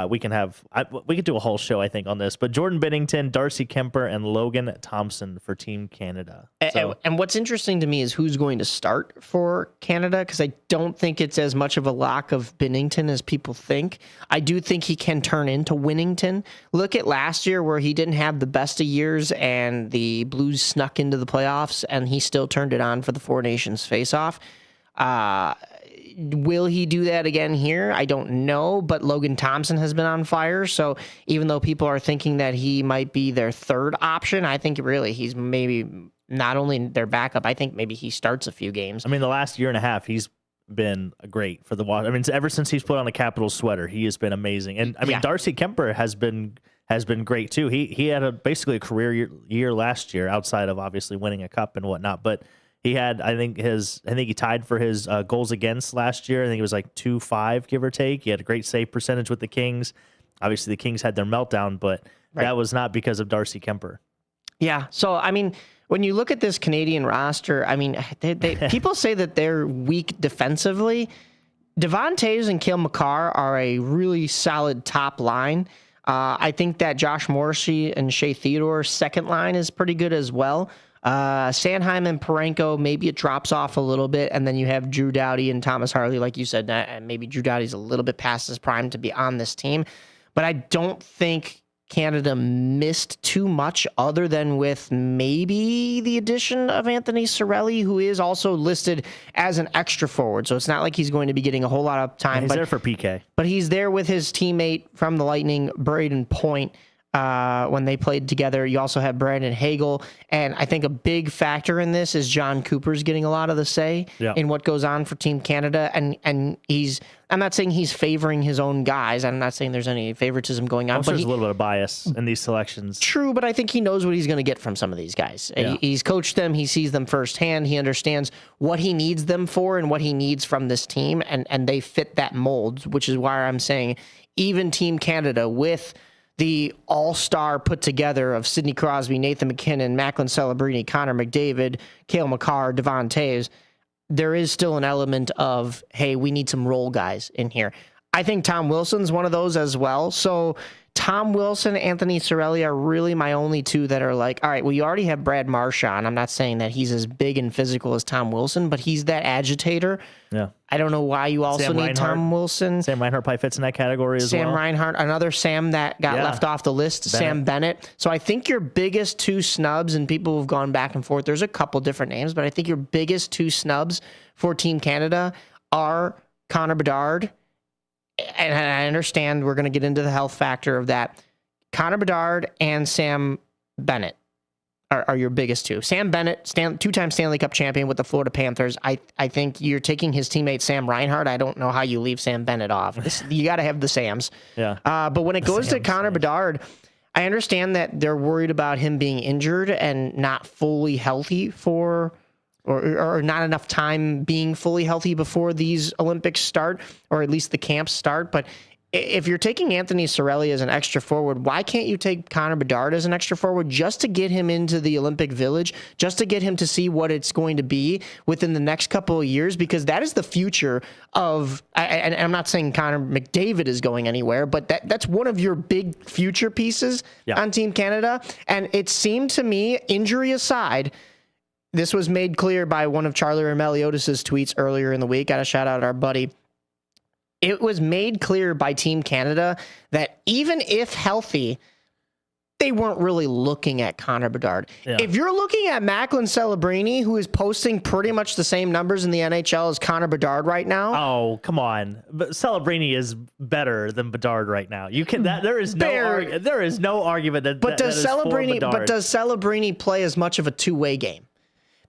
we could do a whole show, I think, on this. But Jordan Binnington, Darcy Kemper, and Logan Thompson for Team Canada.
And what's interesting to me is who's going to start for Canada, because I don't think it's as much of a lock of Binnington as people think. I do think he can turn into Winnington. Look at last year where he didn't have the best of years and the Blues snuck into the playoffs and he still turned it on for the Four Nations face-off. Will he do that again here? I don't know, but Logan Thompson has been on fire. So even though people are thinking that he might be their third option, I think really he's maybe not only their backup, I think maybe he starts a few games.
I mean, the last year and a half, he's been great for the Wash. I mean, ever since he's put on the Capitals sweater, he has been amazing. And I mean, Darcy Kemper has been great too. He had basically a career year last year, outside of obviously winning a cup and whatnot, but he had, I think he tied for his goals against last year. I think it was like 2.5, give or take. He had a great save percentage with the Kings. Obviously, the Kings had their meltdown, but that was not because of Darcy Kemper.
Yeah. So, I mean, when you look at this Canadian roster, I mean, people say that they're weak defensively. Devon Tays and Cale Makar are a really solid top line. I think that Josh Morrissey and Shea Theodore's second line is pretty good as well. Sanheim and Parenko, maybe it drops off a little bit, and then you have Drew Doughty and Thomas Harley, like you said, and maybe Drew Doughty's a little bit past his prime to be on this team. But I don't think Canada missed too much other than with maybe the addition of Anthony Cirelli, who is also listed as an extra forward. So it's not like he's going to be getting a whole lot of time.
He's there for PK.
But he's there with his teammate from the Lightning, Braden Point, when they played together. You also have Brandon Hagel. And I think a big factor in this is John Cooper's getting a lot of the say in what goes on for Team Canada. And I'm not saying he's favoring his own guys. I'm not saying there's any favoritism going on.
But there's a little bit of bias in these selections.
True, but I think he knows what he's going to get from some of these guys. Yeah. He's coached them. He sees them firsthand. He understands what he needs them for and what he needs from this team. And they fit that mold, which is why I'm saying even Team Canada with the all-star put together of Sidney Crosby, Nathan McKinnon, Macklin Celebrini, Connor McDavid, Cale Makar, Devon Toews, there is still an element of, hey, we need some role guys in here. I think Tom Wilson's one of those as well. So Tom Wilson, Anthony Cirelli are really my only two that are like, all right, well, you already have Brad Marchand. I'm not saying that he's as big and physical as Tom Wilson, but he's that agitator.
Yeah.
I don't know why you also
Sam
need
Reinhart.
Tom Wilson.
Sam Reinhart probably fits in that category as well.
Sam Reinhart, another Sam that got left off the list, Sam Bennett. So I think your biggest two snubs, and people have gone back and forth, there's a couple different names, but I think your biggest two snubs for Team Canada are Connor Bedard, and I understand we're going to get into the health factor of that. Connor Bedard and Sam Bennett are your biggest two. Sam Bennett, two-time Stanley Cup champion with the Florida Panthers. I think you're taking his teammate Sam Reinhart. I don't know how you leave Sam Bennett off. You got to have the Sams.
Yeah.
But when it goes to Connor Bedard, I understand that they're worried about him being injured and not fully healthy or not enough time being fully healthy before these Olympics start, or at least the camps start. But if you're taking Anthony Cirelli as an extra forward, why can't you take Connor Bedard as an extra forward just to get him into the Olympic Village, just to get him to see what it's going to be within the next couple of years? Because that is the future of, and I'm not saying Connor McDavid is going anywhere, but that's one of your big future pieces on Team Canada. And it seemed to me, injury aside, this was made clear by one of Charlie Meliodas' tweets earlier in the week. Got to shout out our buddy. It was made clear by Team Canada that even if healthy, they weren't really looking at Connor Bedard. Yeah. If you're looking at Macklin Celebrini, who is posting pretty much the same numbers in the NHL as Connor Bedard right now.
Oh, come on. But Celebrini is better than Bedard right now. You can there is no argument that
does Celebrini play as much of a two-way game?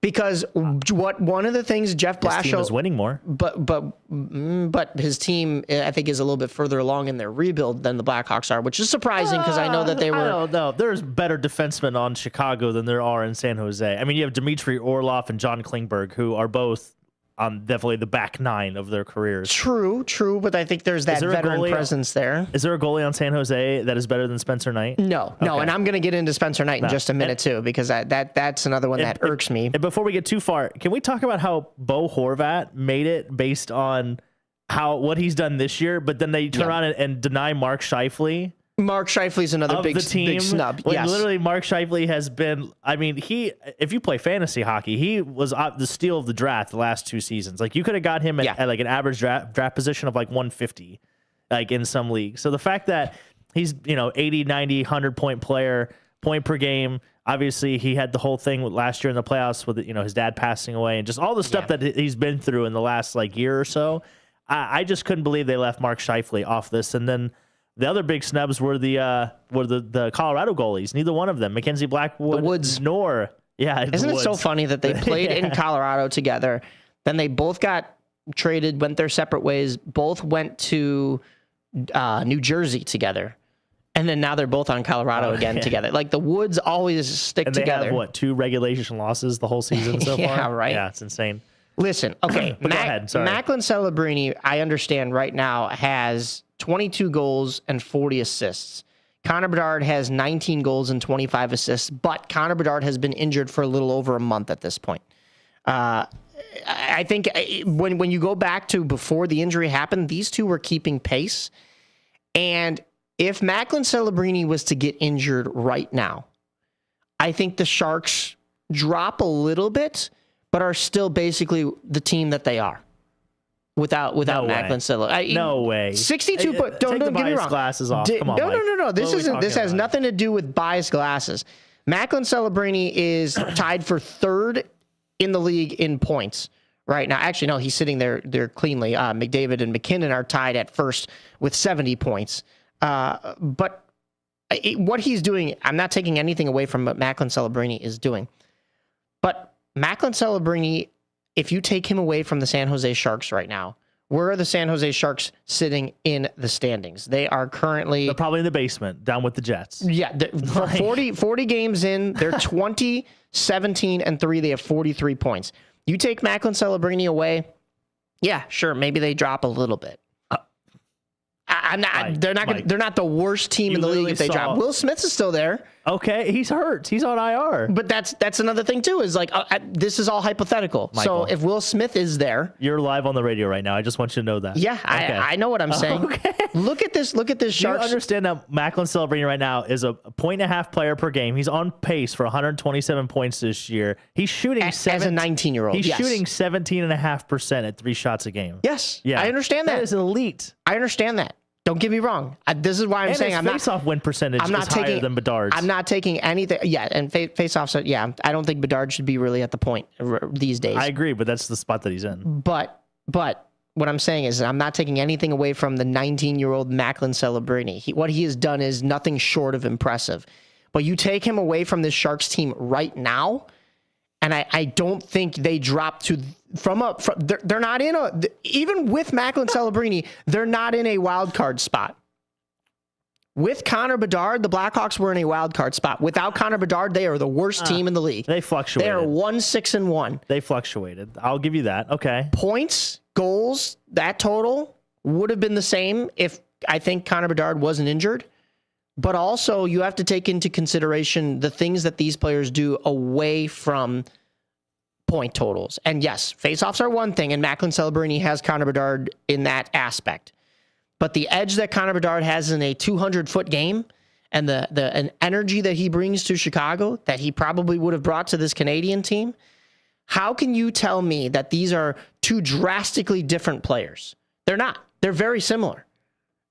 Because one of the things Jeff Blashill,
his team is winning more,
but his team I think is a little bit further along in their rebuild than the Blackhawks are, which is surprising because I know that they were.
I don't know. There's better defensemen on Chicago than there are in San Jose. I mean, you have Dmitry Orlov and John Klingberg, who are both definitely the back nine of their careers.
True, but I think there's that veteran presence there.
Is there a goalie on San Jose that is better than Spencer Knight?
No, and I'm going to get into Spencer Knight in just a minute too, because that's another one that irks me.
And before we get too far, can we talk about how Bo Horvat made it based on what he's done this year, but then they turn around and deny Mark Scheifele?
Mark Scheifele's another big snub.
Yes. Literally, Mark Scheifele has been, I mean, if you play fantasy hockey, he was the steal of the draft the last 2 seasons. Like, you could have got him at like an average draft position of like 150, like in some leagues. So the fact that he's, 80, 90, 100-point player, point per game, obviously he had the whole thing with last year in the playoffs with, his dad passing away and just all the stuff that he's been through in the last like year or so. I just couldn't believe they left Mark Scheifele off this. And then the other big snubs were the Colorado goalies. Neither one of them, Mackenzie Blackwood,
the Woods,
nor
Isn't it so funny that they played in Colorado together? Then they both got traded, went their separate ways. Both went to New Jersey together, and then now they're both on Colorado again together. Like the Woods always stick together.
They have 2 regulation losses the whole season so far?
Yeah, right.
Yeah, it's insane.
Listen, okay, Macklin Celebrini, I understand right now, has 22 goals and 40 assists. Connor Bedard has 19 goals and 25 assists, but Connor Bedard has been injured for a little over a month at this point. I think when you go back to before the injury happened, these two were keeping pace. And if Macklin Celebrini was to get injured right now, I think the Sharks drop a little bit, but are still basically the team that they are. Without Macklin Celebrini.
No way.
62 don't get me wrong.
Glasses off. Come on,
no. This has nothing to do with biased glasses. Macklin Celebrini is tied for third in the league in points right now. Actually, no, he's sitting there cleanly. McDavid and McKinnon are tied at first with 70 points. But what he's doing, I'm not taking anything away from what Macklin Celebrini is doing. But Macklin Celebrini, if you take him away from the San Jose Sharks right now, where are the San Jose Sharks sitting in the standings? They are currently...
They're probably in the basement, down with the Jets.
Yeah, 40 games in, they're 20, 17, and 3. They have 43 points. You take Macklin Celebrini away, yeah, sure, maybe they drop a little bit. They're not the worst team in the league if they drop. Will Smith is still there.
Okay, he's hurt. He's on IR.
But that's another thing too. Is like this is all hypothetical.
Michael,
so if Will Smith is there,
you're live on the radio right now. I just want you to know that.
Yeah, okay. I know what I'm saying. Okay. Look at this. Sharks.
You understand that Macklin Celebrini right now is a 1.5 player per game. He's on pace for 127 points this year. He's shooting
as a 19-year-old.
He's shooting 17.5% at 3 shots a game.
Yes. Yeah. I understand that.
That is elite.
I understand that. Don't get me wrong. This is why I'm saying I'm not.
Face-off win percentage is higher than Bedard's.
I'm not taking anything. Yeah, and face-offs. Yeah, I don't think Bedard should be really at the point these days.
I agree, but that's the spot that he's in.
But what I'm saying is I'm not taking anything away from the 19-year-old Macklin Celebrini. What he has done is nothing short of impressive. But you take him away from this Sharks team right now, and I don't think they drop to they're not in even with Macklin Celebrini, they're not in a wild card spot. With Connor Bedard, the Blackhawks were in a wild card spot. Without Connor Bedard, they are the worst team in the league.
They fluctuated.
They are 1-6-1.
They fluctuated. I'll give you that. Okay.
Points, goals, that total would have been the same if I think Connor Bedard wasn't injured. But also, you have to take into consideration the things that these players do away from point totals. And yes, faceoffs are one thing, and Macklin Celebrini has Connor Bedard in that aspect. But the edge that Connor Bedard has in a 200-foot game and an energy that he brings to Chicago that he probably would have brought to this Canadian team, how can you tell me that these are two drastically different players? They're not. They're very similar.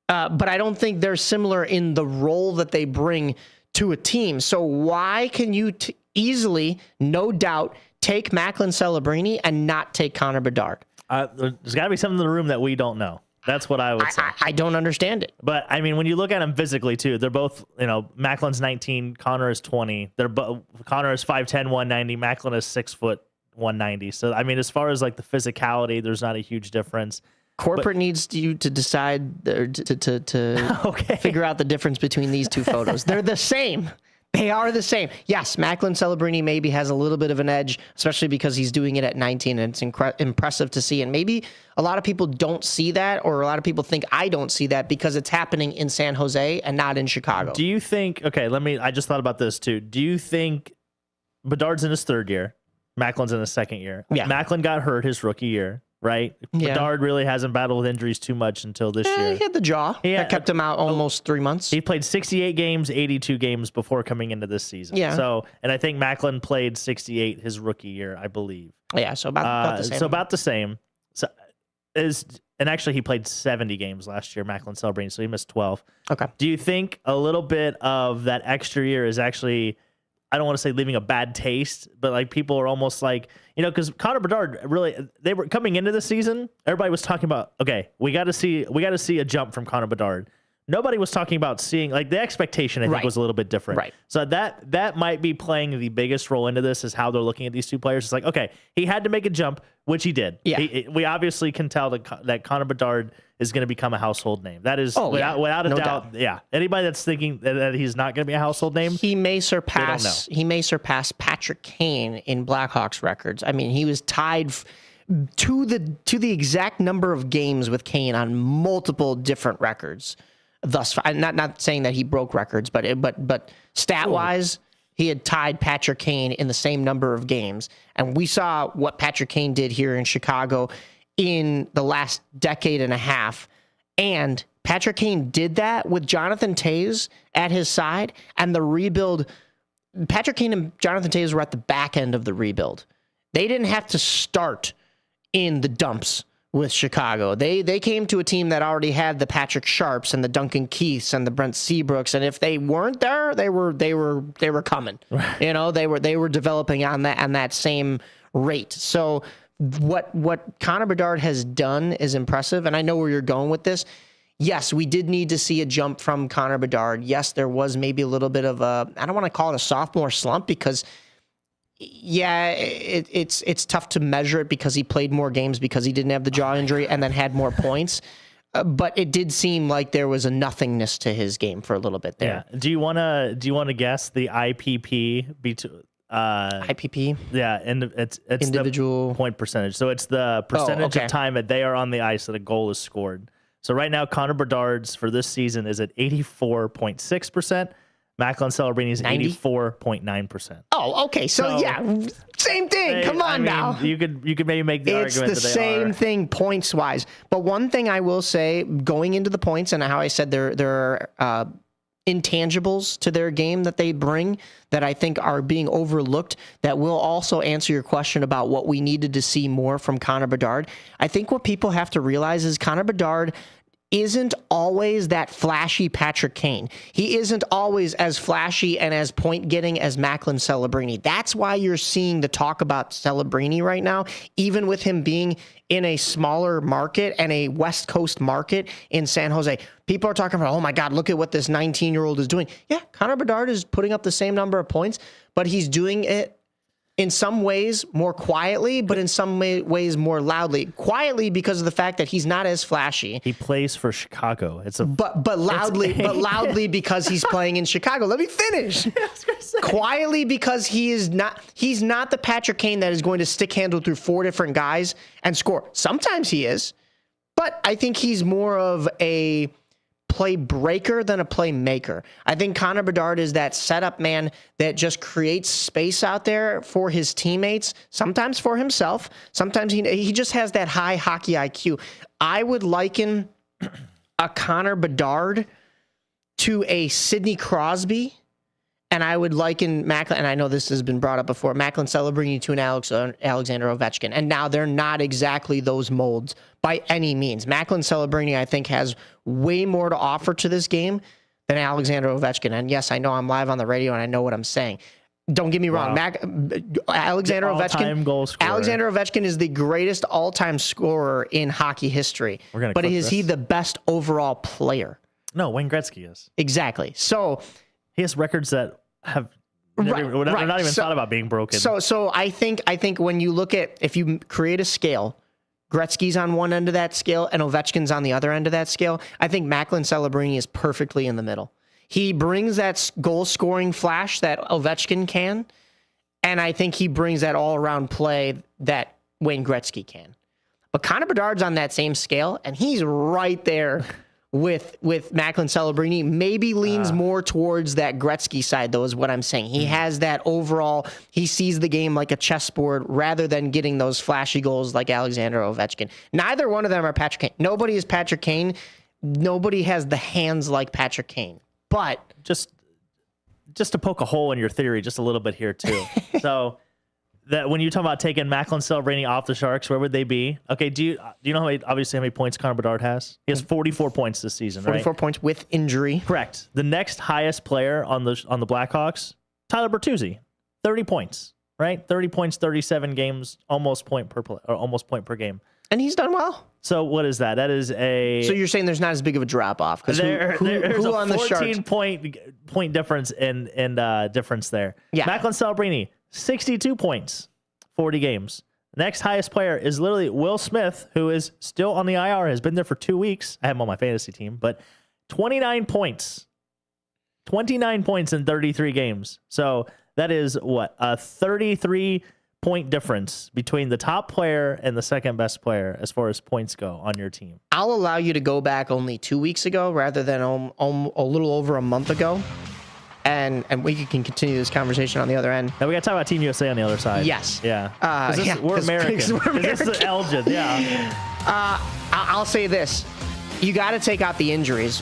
But I don't think they're similar in the role that they bring to a team. So why can you easily, no doubt, take Macklin Celebrini and not take Connor Bedard?
There's got to be something in the room that we don't know. That's what I would say.
I don't understand it.
But, I mean, when you look at them physically, too, they're both, Macklin's 19, Connor is 20. Connor is 5'10", 190. Macklin is 6 foot, 190. So, I mean, as far as, like, the physicality, there's not a huge difference.
Corporate needs you to decide to figure out the difference between these two photos. They're the same. They are the same. Yes, Macklin Celebrini maybe has a little bit of an edge, especially because he's doing it at 19, and it's impressive to see. And maybe a lot of people don't see that, or a lot of people think I don't see that because it's happening in San Jose and not in Chicago.
Do you think, I just thought about this too. Do you think Bedard's in his 3rd year, Macklin's in his 2nd year?
Yeah.
Macklin got hurt his rookie year. Right? Yeah. Bedard really hasn't battled with injuries too much until this year.
He had the jaw. That kept him out almost 3 months.
He played 68 games, 82 games before coming into this season.
Yeah.
So, and I think Macklin played 68 his rookie year, I believe.
Yeah, so about the same.
So about the same. And actually he played 70 games last year, Macklin Celebrini, so he missed 12.
Okay.
Do you think a little bit of that extra year is actually, I don't want to say leaving a bad taste, but like people are almost like, because Connor Bedard really, they were coming into the season, everybody was talking about, okay, we got to see a jump from Connor Bedard. Nobody was talking about seeing, like, the expectation, I think, was a little bit different.
Right.
So that might be playing the biggest role into this, is how they're looking at these two players. It's like, okay, he had to make a jump, which he did.
Yeah.
We obviously can tell that Connor Bedard is going to become a household name. That is, without a doubt. Yeah. Anybody that's thinking that he's not going to be a household name,
he may surpass Patrick Kane in Blackhawks records. I mean, he was tied to the exact number of games with Kane on multiple different records. Thus far, I'm not saying that he broke records, but stat wise, he had tied Patrick Kane in the same number of games, and we saw what Patrick Kane did here in Chicago in the last decade and a half. And Patrick Kane did that with Jonathan Toews at his side, and the rebuild Patrick Kane and Jonathan Taves were at the back end of the rebuild. They didn't have to start in the dumps with Chicago. They came to a team that already had the Patrick Sharps and the Duncan Keiths and the Brent Seabrooks, and if they weren't there, they were coming. Right. You know, they were developing on that same rate. So what Connor Bedard has done is impressive, and I know where you're going with this. Yes, we did need to see a jump from Connor Bedard. Yes, there was maybe a little bit of I don't want to call it a sophomore slump because it's tough to measure it because he played more games because he didn't have the jaw injury and then had more points. But it did seem like there was a nothingness to his game for a little bit there.
Yeah. Do you want to guess the IPP
IPP?
Yeah, and it's
individual
the point percentage. So it's the percentage of time that they are on the ice that a goal is scored. So right now, Connor Bedard's for this season is at 84.6%. Macklin Celebrini's 84.9%.
Oh, okay. So yeah, same thing. Come on now.
You could maybe make the argument
it's
that
the same thing points wise. But one thing I will say, going into the points and how I said there are intangibles to their game that they bring that I think are being overlooked that will also answer your question about what we needed to see more from Connor Bedard. I think what people have to realize is Connor Bedard isn't always that flashy Patrick Kane. He isn't always as flashy and as point-getting as Macklin Celebrini. That's why you're seeing the talk about Celebrini right now, even with him being in a smaller market and a West Coast market in San Jose. People are talking about, oh my God, look at what this 19-year-old is doing. Yeah, Connor Bedard is putting up the same number of points, but he's doing it in some ways more quietly, but in some ways more loudly. Quietly because of the fact that he's not as flashy.
He plays for Chicago.
But loudly because he's playing in Chicago. Let me finish. Quietly because he's not the Patrick Kane that is going to stick handle through 4 different guys and score. Sometimes he is, but I think he's more of a play breaker than a playmaker. I think Connor Bedard is that setup man that just creates space out there for his teammates, sometimes for himself. Sometimes he just has that high hockey IQ. I would liken a Connor Bedard to a Sidney Crosby, and I would liken Macklin, and I know this has been brought up before, Macklin Celebrini to an Alexander Ovechkin. And now they're not exactly those molds by any means. Macklin Celebrini, I think, has way more to offer to this game than Alexander Ovechkin. And yes, I know I'm live on the radio and I know what I'm saying. Don't get me wrong. Alexander Ovechkin is the greatest all-time scorer in hockey history. But is he the best overall player?
No, Wayne Gretzky is.
Exactly. So
he has records that have not even thought about being broken.
So I think when you look at, if you create a scale, Gretzky's on one end of that scale and Ovechkin's on the other end of that scale, I think Macklin Celebrini is perfectly in the middle. He brings that goal-scoring flash that Ovechkin can, and I think he brings that all-around play that Wayne Gretzky can. But Connor Bedard's on that same scale, and he's right there with Macklin Celebrini. Maybe leans more towards that Gretzky side, though, is what I'm saying. He has that overall, he sees the game like a chessboard rather than getting those flashy goals like Alexander Ovechkin. Neither one of them are Patrick Kane. Nobody is Patrick Kane. Nobody has the hands like Patrick Kane. But
just to poke a hole in your theory just a little bit here, too. So that when you talk about taking Macklin Celebrini off the Sharks, where would they be? Okay, do you know how many points Connor Bedard has? He has 44 points this season,
44 points with injury.
Correct. The next highest player on the Blackhawks, Tyler Bertuzzi, 30 points, right? 30 points, 37 games, almost point per game.
And he's done well.
So what is that? That is
So you're saying there's not as big of a drop off because
there's a 14 point difference in difference there.
Yeah.
Macklin Celebrini, 62 points, 40 games. The next highest player is literally Will Smith, who is still on the IR, has been there for 2 weeks. I have him on my fantasy team, but 29 points. 29 points in 33 games. So that is what? A 33-point difference between the top player and the second best player as far as points go on your team.
I'll allow you to go back only 2 weeks ago rather than a little over a month ago. And we can continue this conversation on the other end.
Now we got to talk about Team USA on the other side.
Yes.
Yeah. We're American. This is Elgin. Yeah.
I'll say this. you got to take out the injuries.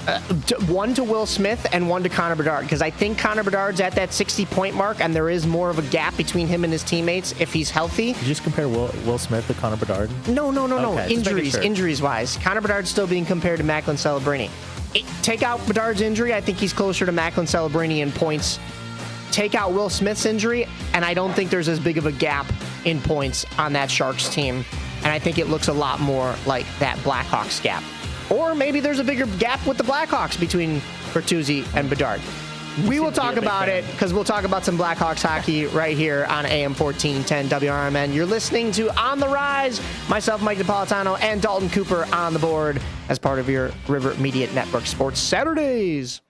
One to Will Smith and one to Connor Bedard, because I think Connor Bedard's at that 60-point mark, and there is more of a gap between him and his teammates if he's healthy.
Did you just compare Will Smith to Connor Bedard?
No.
Okay,
Injuries-wise. Connor Bedard's still being compared to Macklin Celebrini. Take out Bedard's injury, I think he's closer to Macklin Celebrini in points. Take out Will Smith's injury, and I don't think there's as big of a gap in points on that Sharks team. And I think it looks a lot more like that Blackhawks gap. Or maybe there's a bigger gap with the Blackhawks between Bertuzzi and Bedard. We will talk about it because we'll talk about some Blackhawks hockey right here on AM 1410 WRMN. You're listening to On the Rise. Myself, Mike Napolitano, and Dalton Cooper on the board as part of your River Media Network Sports Saturdays.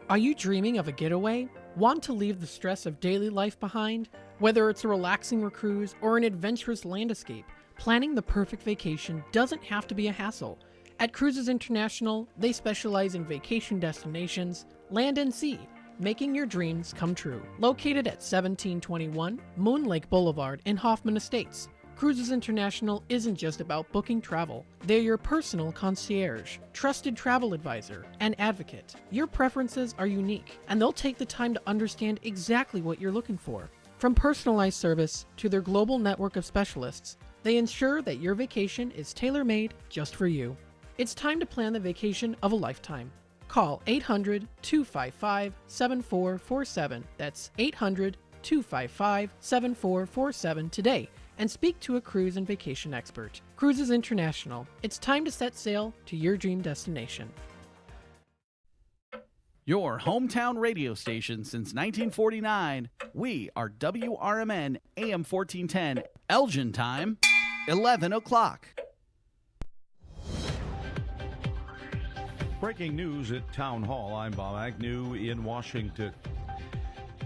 Are you dreaming of a getaway? Want to leave the stress of daily life behind? Whether it's a relaxing cruise or an adventurous land escape, planning the perfect vacation doesn't have to be a hassle. At Cruises International, they specialize in vacation destinations, land and sea, making your dreams come true. Located at 1721 Moon Lake Boulevard in Hoffman Estates, Cruises International isn't just about booking travel. They're your personal concierge, trusted travel advisor, and advocate. Your preferences are unique, and they'll take the time to understand exactly what you're looking for. From personalized service to their global network of specialists, they ensure that your vacation is tailor-made just for you. It's time to plan the vacation of a lifetime. Call 800-255-7447. That's 800-255-7447 today and speak to a cruise and vacation expert. Cruises International. It's time to set sail to your dream destination.
Your hometown radio station since 1949. We are WRMN AM 1410. Elgin time, 11 o'clock.
Breaking news at Town Hall. I'm Bob Agnew in Washington.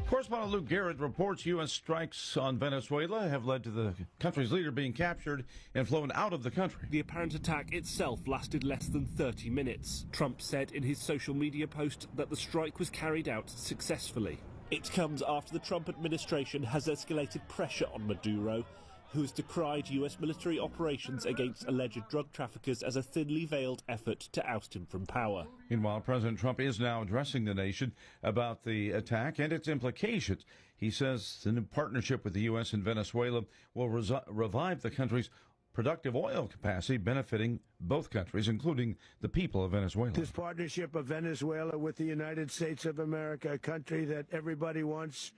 Correspondent Luke Garrett reports U.S. strikes on Venezuela have led to the country's leader being captured and flown out of the country.
The apparent attack itself lasted less than 30 minutes. Trump said in his social media post that the strike was carried out successfully. It comes after the Trump administration has escalated pressure on Maduro, who has decried U.S. military operations against alleged drug traffickers as a thinly veiled effort to oust him from power.
Meanwhile, President Trump is now addressing the nation about the attack and its implications. He says the new partnership with the U.S. and Venezuela will revive the country's productive oil capacity, benefiting both countries, including the people of Venezuela.
This partnership of Venezuela with the United States of America, a country that everybody wants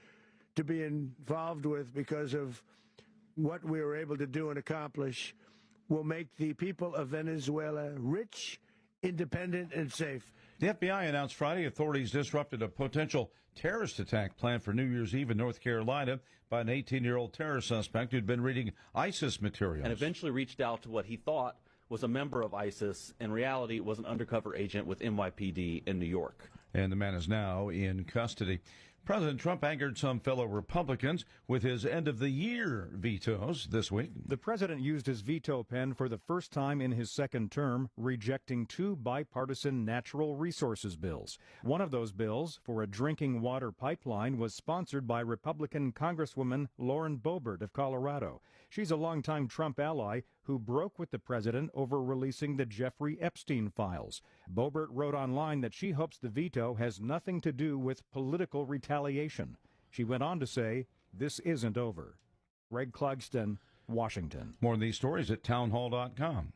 to be involved with because of what we were able to do and accomplish, will make the people of Venezuela rich, independent, and safe.
The FBI announced Friday authorities disrupted a potential terrorist attack planned for New Year's Eve in North Carolina by an 18-year-old terror suspect who'd been reading ISIS materials.
And eventually reached out to what he thought was a member of ISIS. In reality, it was an undercover agent with NYPD in New York.
And the man is now in custody. President Trump angered some fellow Republicans with his end-of-the-year vetoes this week.
The president used his veto pen for the first time in his second term, rejecting two bipartisan natural resources bills. One of those bills, for a drinking water pipeline, was sponsored by Republican Congresswoman Lauren Boebert of Colorado. She's a longtime Trump ally who broke with the president over releasing the Jeffrey Epstein files. Boebert wrote online that she hopes the veto has nothing to do with political retaliation. She went on to say, "This isn't over." Greg Clugston, Washington.
More on these stories at townhall.com.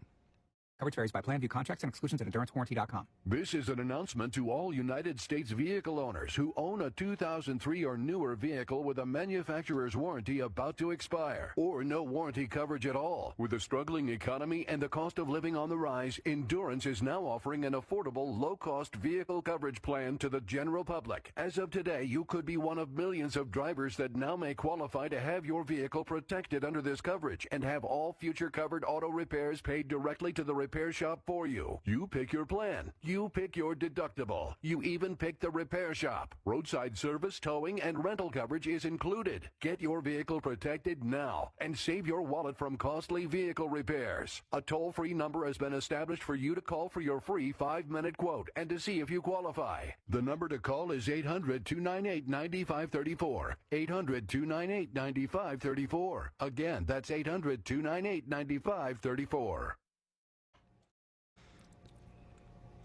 Coverage varies by plan. View contracts and exclusions at endurancewarranty.com.
This is an announcement to all United States vehicle owners who own a 2003 or newer vehicle with a manufacturer's warranty about to expire, or no warranty coverage at all. With a struggling economy and the cost of living on the rise, Endurance is now offering an affordable, low-cost vehicle coverage plan to the general public. As of today, you could be one of millions of drivers that now may qualify to have your vehicle protected under this coverage and have all future covered auto repairs paid directly to the repair shop for you. You pick your plan. You pick your deductible. You even pick the repair shop. Roadside service, towing, and rental coverage is included. Get your vehicle protected now and save your wallet from costly vehicle repairs. A toll-free number has been established for you to call for your free 5-minute quote and to see if you qualify. The number to call is 800-298-9534. 800-298-9534. Again, that's 800-298-9534.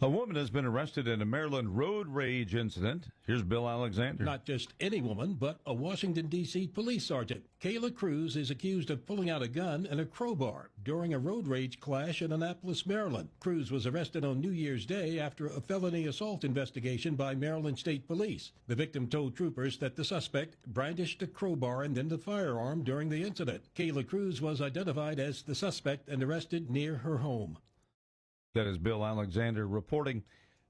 A woman has been arrested in a Maryland road rage incident. Here's Bill Alexander.
Not just any woman, but a Washington, D.C. police sergeant. Kayla Cruz is accused of pulling out a gun and a crowbar during a road rage clash in Annapolis, Maryland. Cruz was arrested on New Year's Day after a felony assault investigation by Maryland State Police. The victim told troopers that the suspect brandished a crowbar and then the firearm during the incident. Kayla Cruz was identified as the suspect and arrested near her home.
That is Bill Alexander reporting.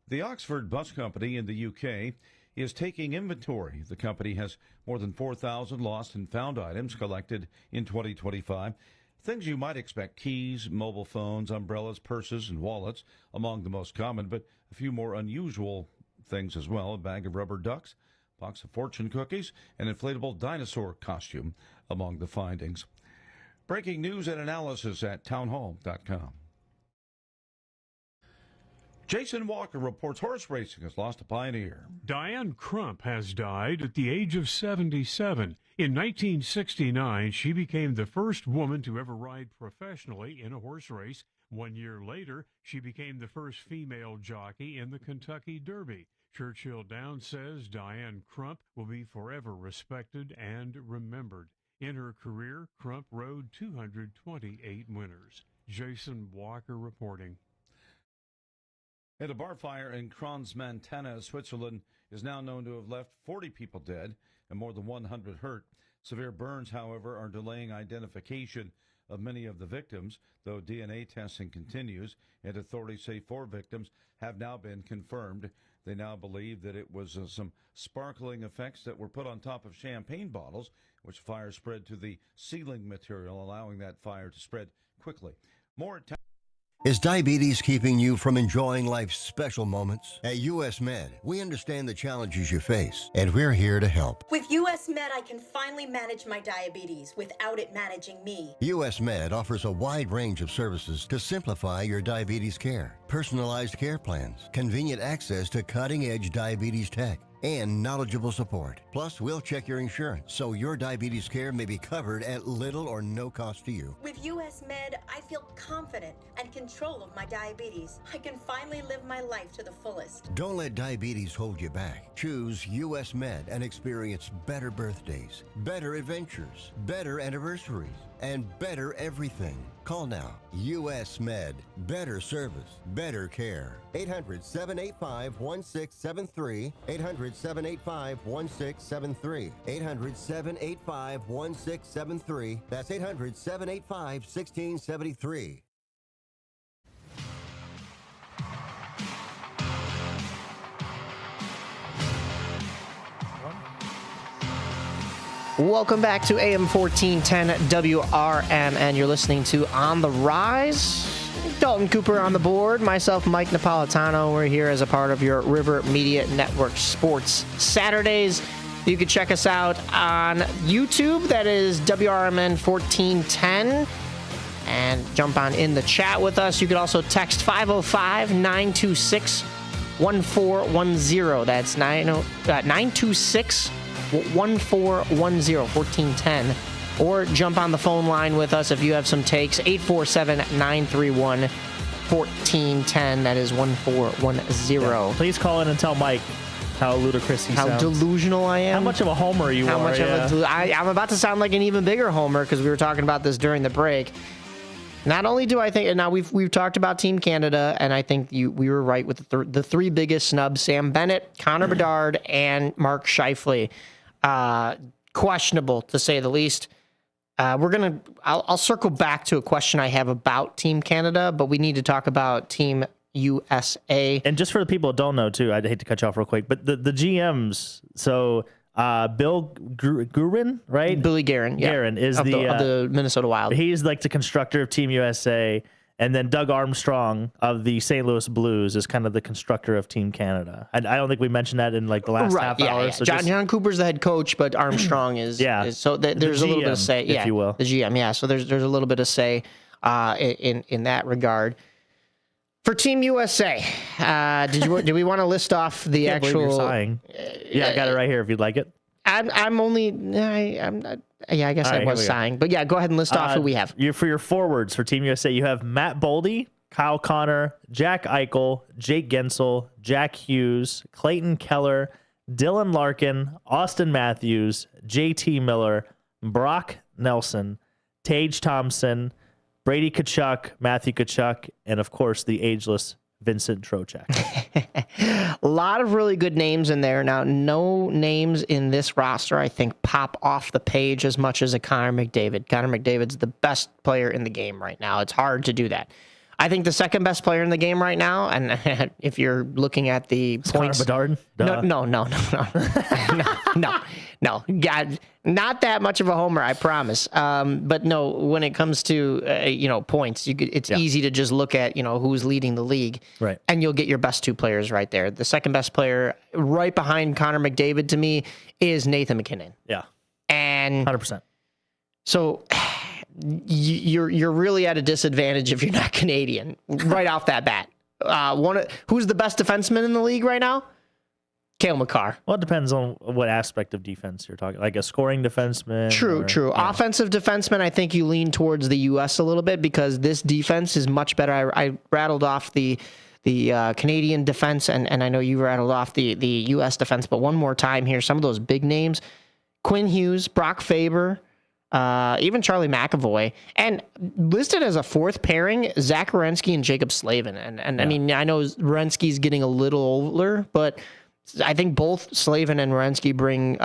The Oxford Bus Company in the UK is taking inventory. The company has more than 4,000 lost and found items collected in 2025. Things you might expect: keys, mobile phones, umbrellas, purses, and wallets among the most common, but a few more unusual things as well. A bag of rubber ducks, box of fortune cookies, an inflatable dinosaur costume among the findings. Breaking news and analysis at townhall.com. Jason Walker reports horse racing has lost a pioneer.
Diane Crump has died at the age of 77. In 1969, she became the first woman to ever ride professionally in a horse race. 1 year later, she became the first female jockey in the Kentucky Derby. Churchill Downs says Diane Crump will be forever respected and remembered. In her career, Crump rode 228 winners. Jason Walker reporting.
And a bar fire in Crans-Montana, Switzerland, is now known to have left 40 people dead and more than 100 hurt. Severe burns, however, are delaying identification of many of the victims, though DNA testing continues, and authorities say 4 victims have now been confirmed. They now believe that it was some sparkling effects that were put on top of champagne bottles, which fire spread to the ceiling material, allowing that fire to spread quickly. More
Is diabetes keeping you from enjoying life's special moments? At US Med, we understand the challenges you face, and we're here to help.
With US Med, I can finally manage my diabetes without it managing me.
US Med offers a wide range of services to simplify your diabetes care. Personalized care plans, convenient access to cutting-edge diabetes tech, and knowledgeable support. Plus, we'll check your insurance so your diabetes care may be covered at little or no cost to you.
With US Med, I feel confident and control of my diabetes. I can finally live my life to the fullest.
Don't let diabetes hold you back. Choose US Med and experience better birthdays, better adventures, better anniversaries, and better everything. Call now. US Med. Better service, better care. 800-785-1673. 800-785-1673. 800-785-1673. That's 800-785-1673.
Welcome back to AM 1410 WRMN. You're listening to On the Rise. Dalton Cooper on the board. Myself, Mike Napolitano. We're here as a part of your River Media Network Sports Saturdays. You can check us out on YouTube. That is WRMN 1410. And jump on in the chat with us. You could also text 505-926-1410. That's 926 1410, or jump on the phone line with us if you have some takes. 847-931-1410. That is 1410.
Yeah. Please call in and tell Mike how ludicrous he sounds.
How delusional I am.
How much of a homer you are.
I'm about to sound like an even bigger homer because we were talking about this during the break. Not only do I think, and now we've talked about Team Canada, and I think we were right with the 3 biggest snubs: Sam Bennett, Connor Bedard, and Mark Scheifele. Questionable, to say the least. I'll circle back to a question I have about Team Canada, but we need to talk about Team USA.
And just for the people that don't know, too, I'd hate to cut you off real quick, but the GMs, so Bill Guerin, right?
Billy Guerin, yeah.
Guerin is
of the Minnesota Wild.
He's like the constructor of Team USA. And then Doug Armstrong of the St. Louis Blues is kind of the constructor of Team Canada. I don't think we mentioned that in like the last half hour.
Yeah.
So
John Cooper's the head coach, but Armstrong is so there's a little bit of say,
if you will,
the GM. Yeah, so there's a little bit of say in that regard. For Team USA, do we want to list off the actual?
Sighing. I got it right here if you'd like it.
I'm not. Yeah, I guess I was sighing. But yeah, go ahead and list off who we have.
For your forwards for Team USA, you have Matt Boldy, Kyle Connor, Jack Eichel, Jake Gensel, Jack Hughes, Clayton Keller, Dylan Larkin, Austin Matthews, JT Miller, Brock Nelson, Tage Thompson, Brady Tkachuk, Matthew Tkachuk, and of course the ageless Vincent Trocheck.
A lot of really good names in there. Now, no names in this roster, I think, pop off the page as much as a Connor McDavid. Connor McDavid's the best player in the game right now. It's hard to do that. I think the second best player in the game right now, and if you're looking at the points,
Connor Bedard?
No. God, not that much of a homer, I promise. But no, when it comes to points, it's easy to just look at who's leading the league,
right?
And you'll get your best two players right there. The second best player, right behind Connor McDavid, to me, is Nathan McKinnon.
Yeah,
and
100%.
So you're really at a disadvantage if you're not Canadian right off that bat. Who's the best defenseman in the league right now? Cale Makar.
Well, it depends on what aspect of defense you're talking. Like a scoring defenseman.
True. Yeah. Offensive defenseman, I think you lean towards the U.S. a little bit because this defense is much better. I rattled off the Canadian defense, and I know you rattled off the U.S. defense, but one more time here, some of those big names: Quinn Hughes, Brock Faber, even Charlie McAvoy, and listed as a fourth pairing, Zach Werenski and Jacob Slavin. And I mean, I know Werenski's getting a little older, but I think both Slavin and Werenski bring,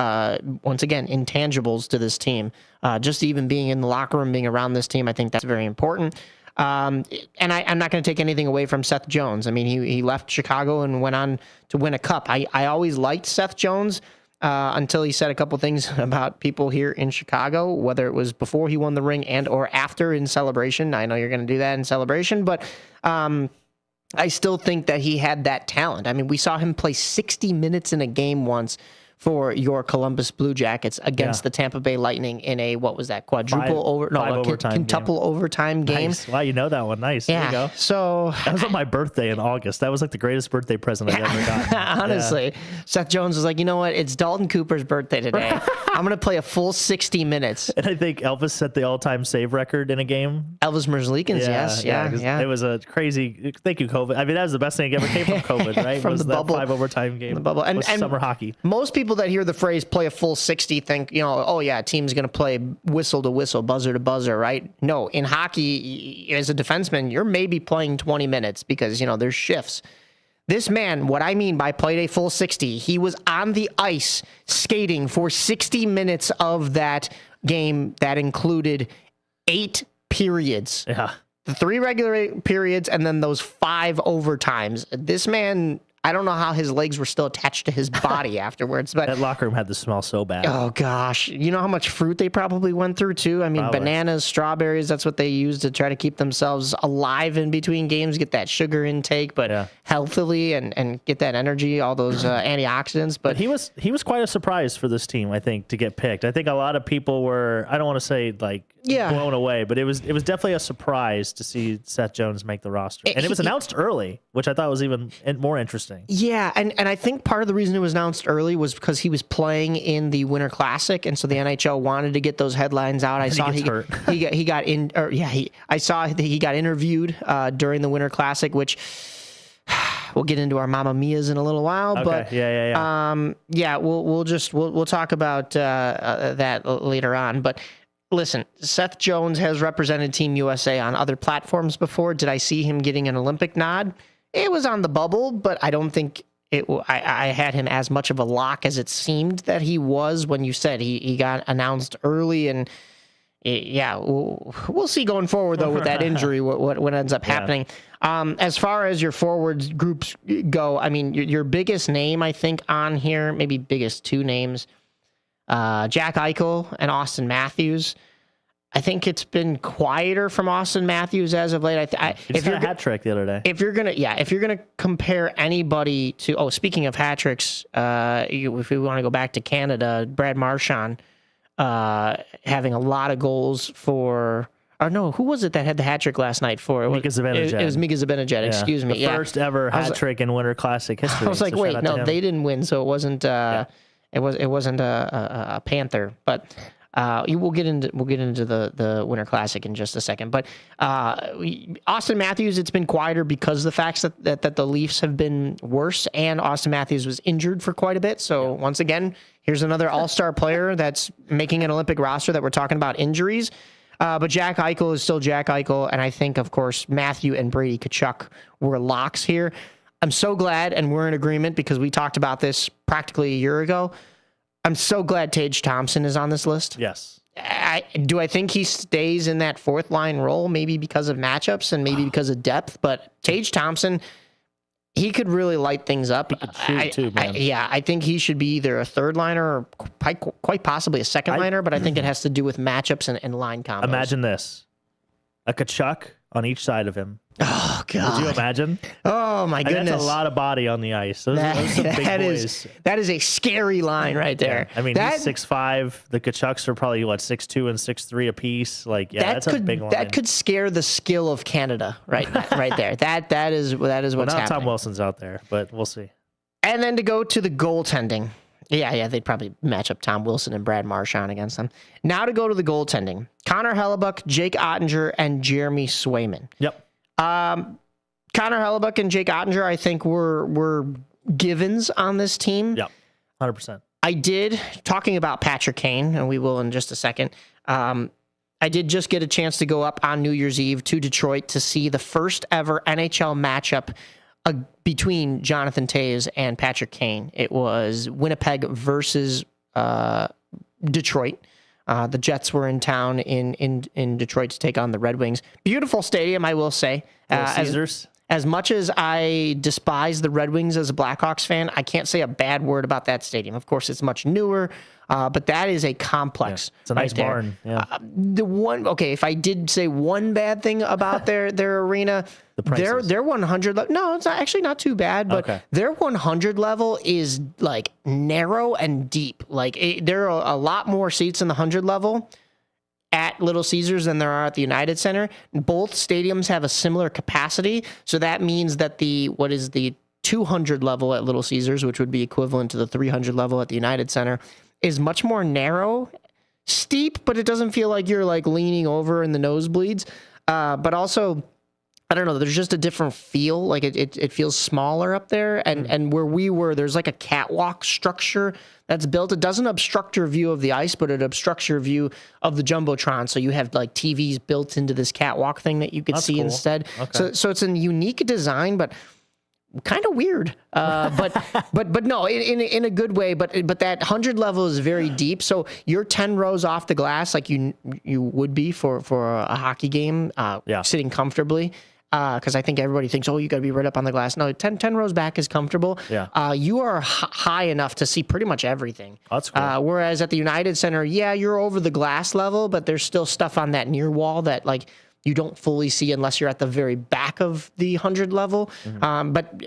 once again, intangibles to this team. Just even being in the locker room, being around this team, I think that's very important. And I'm not going to take anything away from Seth Jones. I mean, he left Chicago and went on to win a cup. I always liked Seth Jones until he said a couple things about people here in Chicago, whether it was before he won the ring and or after in Celebration. I know you're going to do that in Celebration, but I still think that he had that talent. I mean, we saw him play 60 minutes in a game once for your Columbus Blue Jackets against the Tampa Bay Lightning in a, what was that, quintuple overtime game.
Nice. Wow, you know that one. Nice.
Yeah.
There you go.
So
that was on my birthday in August. That was like the greatest birthday present I've ever gotten.
Honestly, Seth Jones was like, you know what? It's Dalton Cooper's birthday today. I'm going to play a full 60 minutes.
And I think Elvis set the all-time save record in a game.
Elvis Merzlikins, yes. Yeah.
It was a crazy, thank you, COVID. I mean, that was the best thing that ever came from COVID, right?
From the bubble.
5 overtime game.
The bubble. And
summer hockey.
Most people that hear the phrase play a full 60 think, oh yeah, team's going to play whistle to whistle, buzzer to buzzer, right? No, in hockey, as a defenseman, you're maybe playing 20 minutes because, there's shifts. This man, what I mean by played a full 60, he was on the ice skating for 60 minutes of that game that included 8 periods.
Yeah.
The 3 regular periods and then those 5 overtimes. This man, I don't know how his legs were still attached to his body afterwards, but
that locker room had to smell so bad.
Oh gosh, you know how much fruit they probably went through too. I mean, bananas, strawberries. That's what they used to try to keep themselves alive in between games, get that sugar intake, but healthily and get that energy, all those antioxidants. But
he was quite a surprise for this team, I think, to get picked. I think a lot of people were, I don't want to say blown away, but it was definitely a surprise to see Seth Jones make the roster, and it was announced early, which I thought was even more interesting.
Yeah, and I think part of the reason it was announced early was because he was playing in the Winter Classic, and so the NHL wanted to get those headlines out. I saw he got interviewed during the Winter Classic, which we'll get into our Mamma Mias in a little while.
Okay.
But we'll talk about that later on. But listen, Seth Jones has represented Team USA on other platforms before. Did I see him getting an Olympic nod? It was on the bubble, but I don't think I had him as much of a lock as it seemed that he was when you said he got announced early. And we'll see going forward, though, with that injury, what ends up happening. As far as your forwards groups go, I mean, your biggest name, I think, on here, maybe biggest 2 names, Jack Eichel and Austin Matthews. I think it's been quieter from Austin Matthews as of late.
If you're a hat trick the other day.
If you're gonna compare anybody to, speaking of hat tricks, if we want to go back to Canada, Brad Marchand having a lot of goals for. Or no, who was it that had the hat trick last night for?
Mika Zibanejad.
It was Mika Zibanejad. Excuse me.
The first ever hat trick in Winter Classic history.
I was like, wait, no, they didn't win, so it wasn't. It wasn't a Panther, but. We'll get into the Winter Classic in just a second. But Austin Matthews, it's been quieter because of the facts that the Leafs have been worse, and Austin Matthews was injured for quite a bit. So once again, here's another all-star player that's making an Olympic roster that we're talking about injuries. But Jack Eichel is still Jack Eichel, and I think, of course, Matthew and Brady Tkachuk were locks here. I'm so glad, and we're in agreement because we talked about this practically a year ago. I'm so glad Tage Thompson is on this list.
Yes.
Do I think he stays in that fourth line role? Maybe because of matchups and maybe because of depth. But Tage Thompson, he could really light things up.
He could shoot too, man.
I think he should be either a third liner or quite possibly a second liner. But I think it has to do with matchups and line combos.
Imagine this: a Tkachuk on each side of him.
Oh God!
Could you imagine?
Oh my goodness!
That's a lot of body on the ice. Those are some big boys.
That is a scary line right there.
Yeah. I mean, he's 6'5". The Tkachuks are probably 6'2" and 6'3" a piece. That's a big line.
That could scare the skill of Canada right there. That is what's happening.
Tom Wilson's out there, but we'll see.
And then to go to the goaltending. Yeah, they'd probably match up Tom Wilson and Brad Marchand against them. Now to go to the goaltending. Connor Hellebuyck, Jake Ottinger, and Jeremy Swayman.
Yep.
Connor Hellebuyck and Jake Ottinger, I think, were givens on this team.
Yep, 100%.
I did, talking about Patrick Kane, and we will in just a second, I did just get a chance to go up on New Year's Eve to Detroit to see the first ever NHL matchup between Jonathan Toews and Patrick Kane. It was Winnipeg versus Detroit. The Jets were in town in Detroit to take on the Red Wings. Beautiful stadium, I will say.
Caesars.
As much as I despise the Red Wings as a Blackhawks fan, I can't say a bad word about that stadium. Of course, it's much newer, but that is a complex.
Yeah, it's a nice barn. Yeah.
If I did say one bad thing about their arena, their 100 no, it's actually not too bad, but their 100 level is narrow and deep. There are a lot more seats in the 100 level at Little Caesars than there are at the United Center. Both stadiums have a similar capacity, so that means that the 200 level at Little Caesars, which would be equivalent to the 300 level at the United Center, is much more narrow, steep, but it doesn't feel like you're leaning over in the nosebleeds. But also, I don't know, there's just a different feel. It feels smaller up there. And where we were, there's a catwalk structure that's built. It doesn't obstruct your view of the ice, but it obstructs your view of the Jumbotron. So you have TVs built into this catwalk thing that you could see cool. Instead. Okay. So it's a unique design, but kind of weird. But no, in a good way. But that 100 level is very deep. So you're 10 rows off the glass, like you would be for a hockey game, sitting comfortably. Because I think everybody thinks, you got to be right up on the glass. No, 10 rows back is comfortable.
Yeah.
You are high enough to see pretty much everything.
That's cool.
Whereas at the United Center, you're over the glass level, but there's still stuff on that near wall that you don't fully see unless you're at the very back of the 100 level. Mm-hmm. But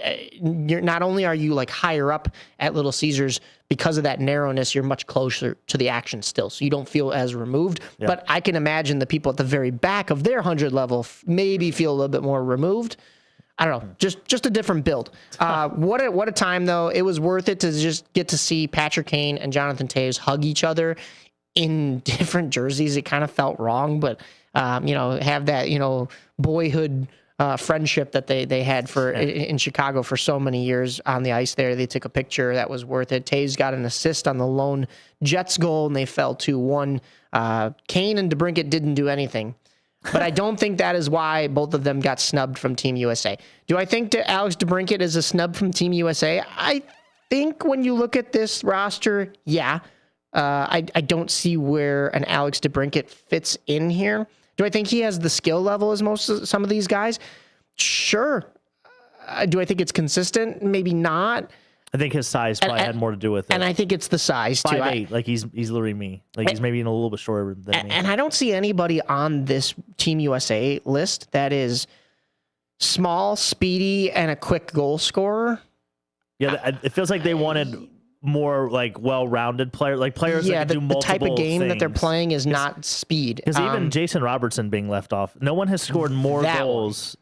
you're not only are you higher up at Little Caesars because of that narrowness, you're much closer to the action still, so you don't feel as removed. Yep. But I can imagine the people at the very back of their 100 level maybe feel a little bit more removed. I don't know, just a different build. What a time though! It was worth it to just get to see Patrick Kane and Jonathan Toews hug each other in different jerseys. It kind of felt wrong, but have that boyhood friendship that they had in Chicago for so many years on the ice there. They took a picture that was worth it. Toews got an assist on the lone Jets goal, and they fell 2-1. Kane and DeBrincat didn't do anything. But I don't think that is why both of them got snubbed from Team USA. Do I think that Alex DeBrincat is a snub from Team USA? I think when you look at this roster, I don't see where an Alex DeBrincat fits in here. Do I think he has the skill level as some of these guys? Sure. Do I think it's consistent? Maybe not.
I think his size probably had more to do with it.
And I think it's the size, too.
5'8", he's literally me. He's maybe even a little bit shorter than me.
And I don't see anybody on this Team USA list that is small, speedy, and a quick goal scorer.
Yeah, it feels like they wanted more well-rounded players that can do multiple
the type of game
things.
that they're playing is not speed.
Because even Jason Robertson being left off, no one has scored more goals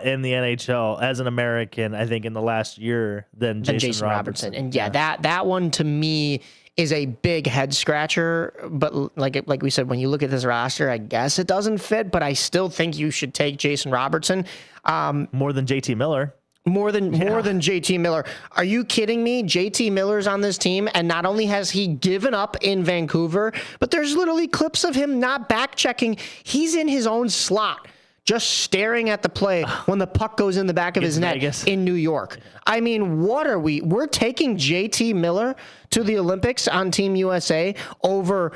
in the NHL as an American, I think, in the last year than Jason Robertson.
And that one to me is a big head scratcher. But like we said, when you look at this roster, I guess it doesn't fit, but I still think you should take Jason Robertson.
More than JT Miller.
More than JT Miller. Are you kidding me? JT Miller's on this team, and not only has he given up in Vancouver, but there's literally clips of him not back checking. He's in his own slot, just staring at the play when the puck goes in the back of his net in New York. I mean, what are we? We're taking JT Miller to the Olympics on Team USA over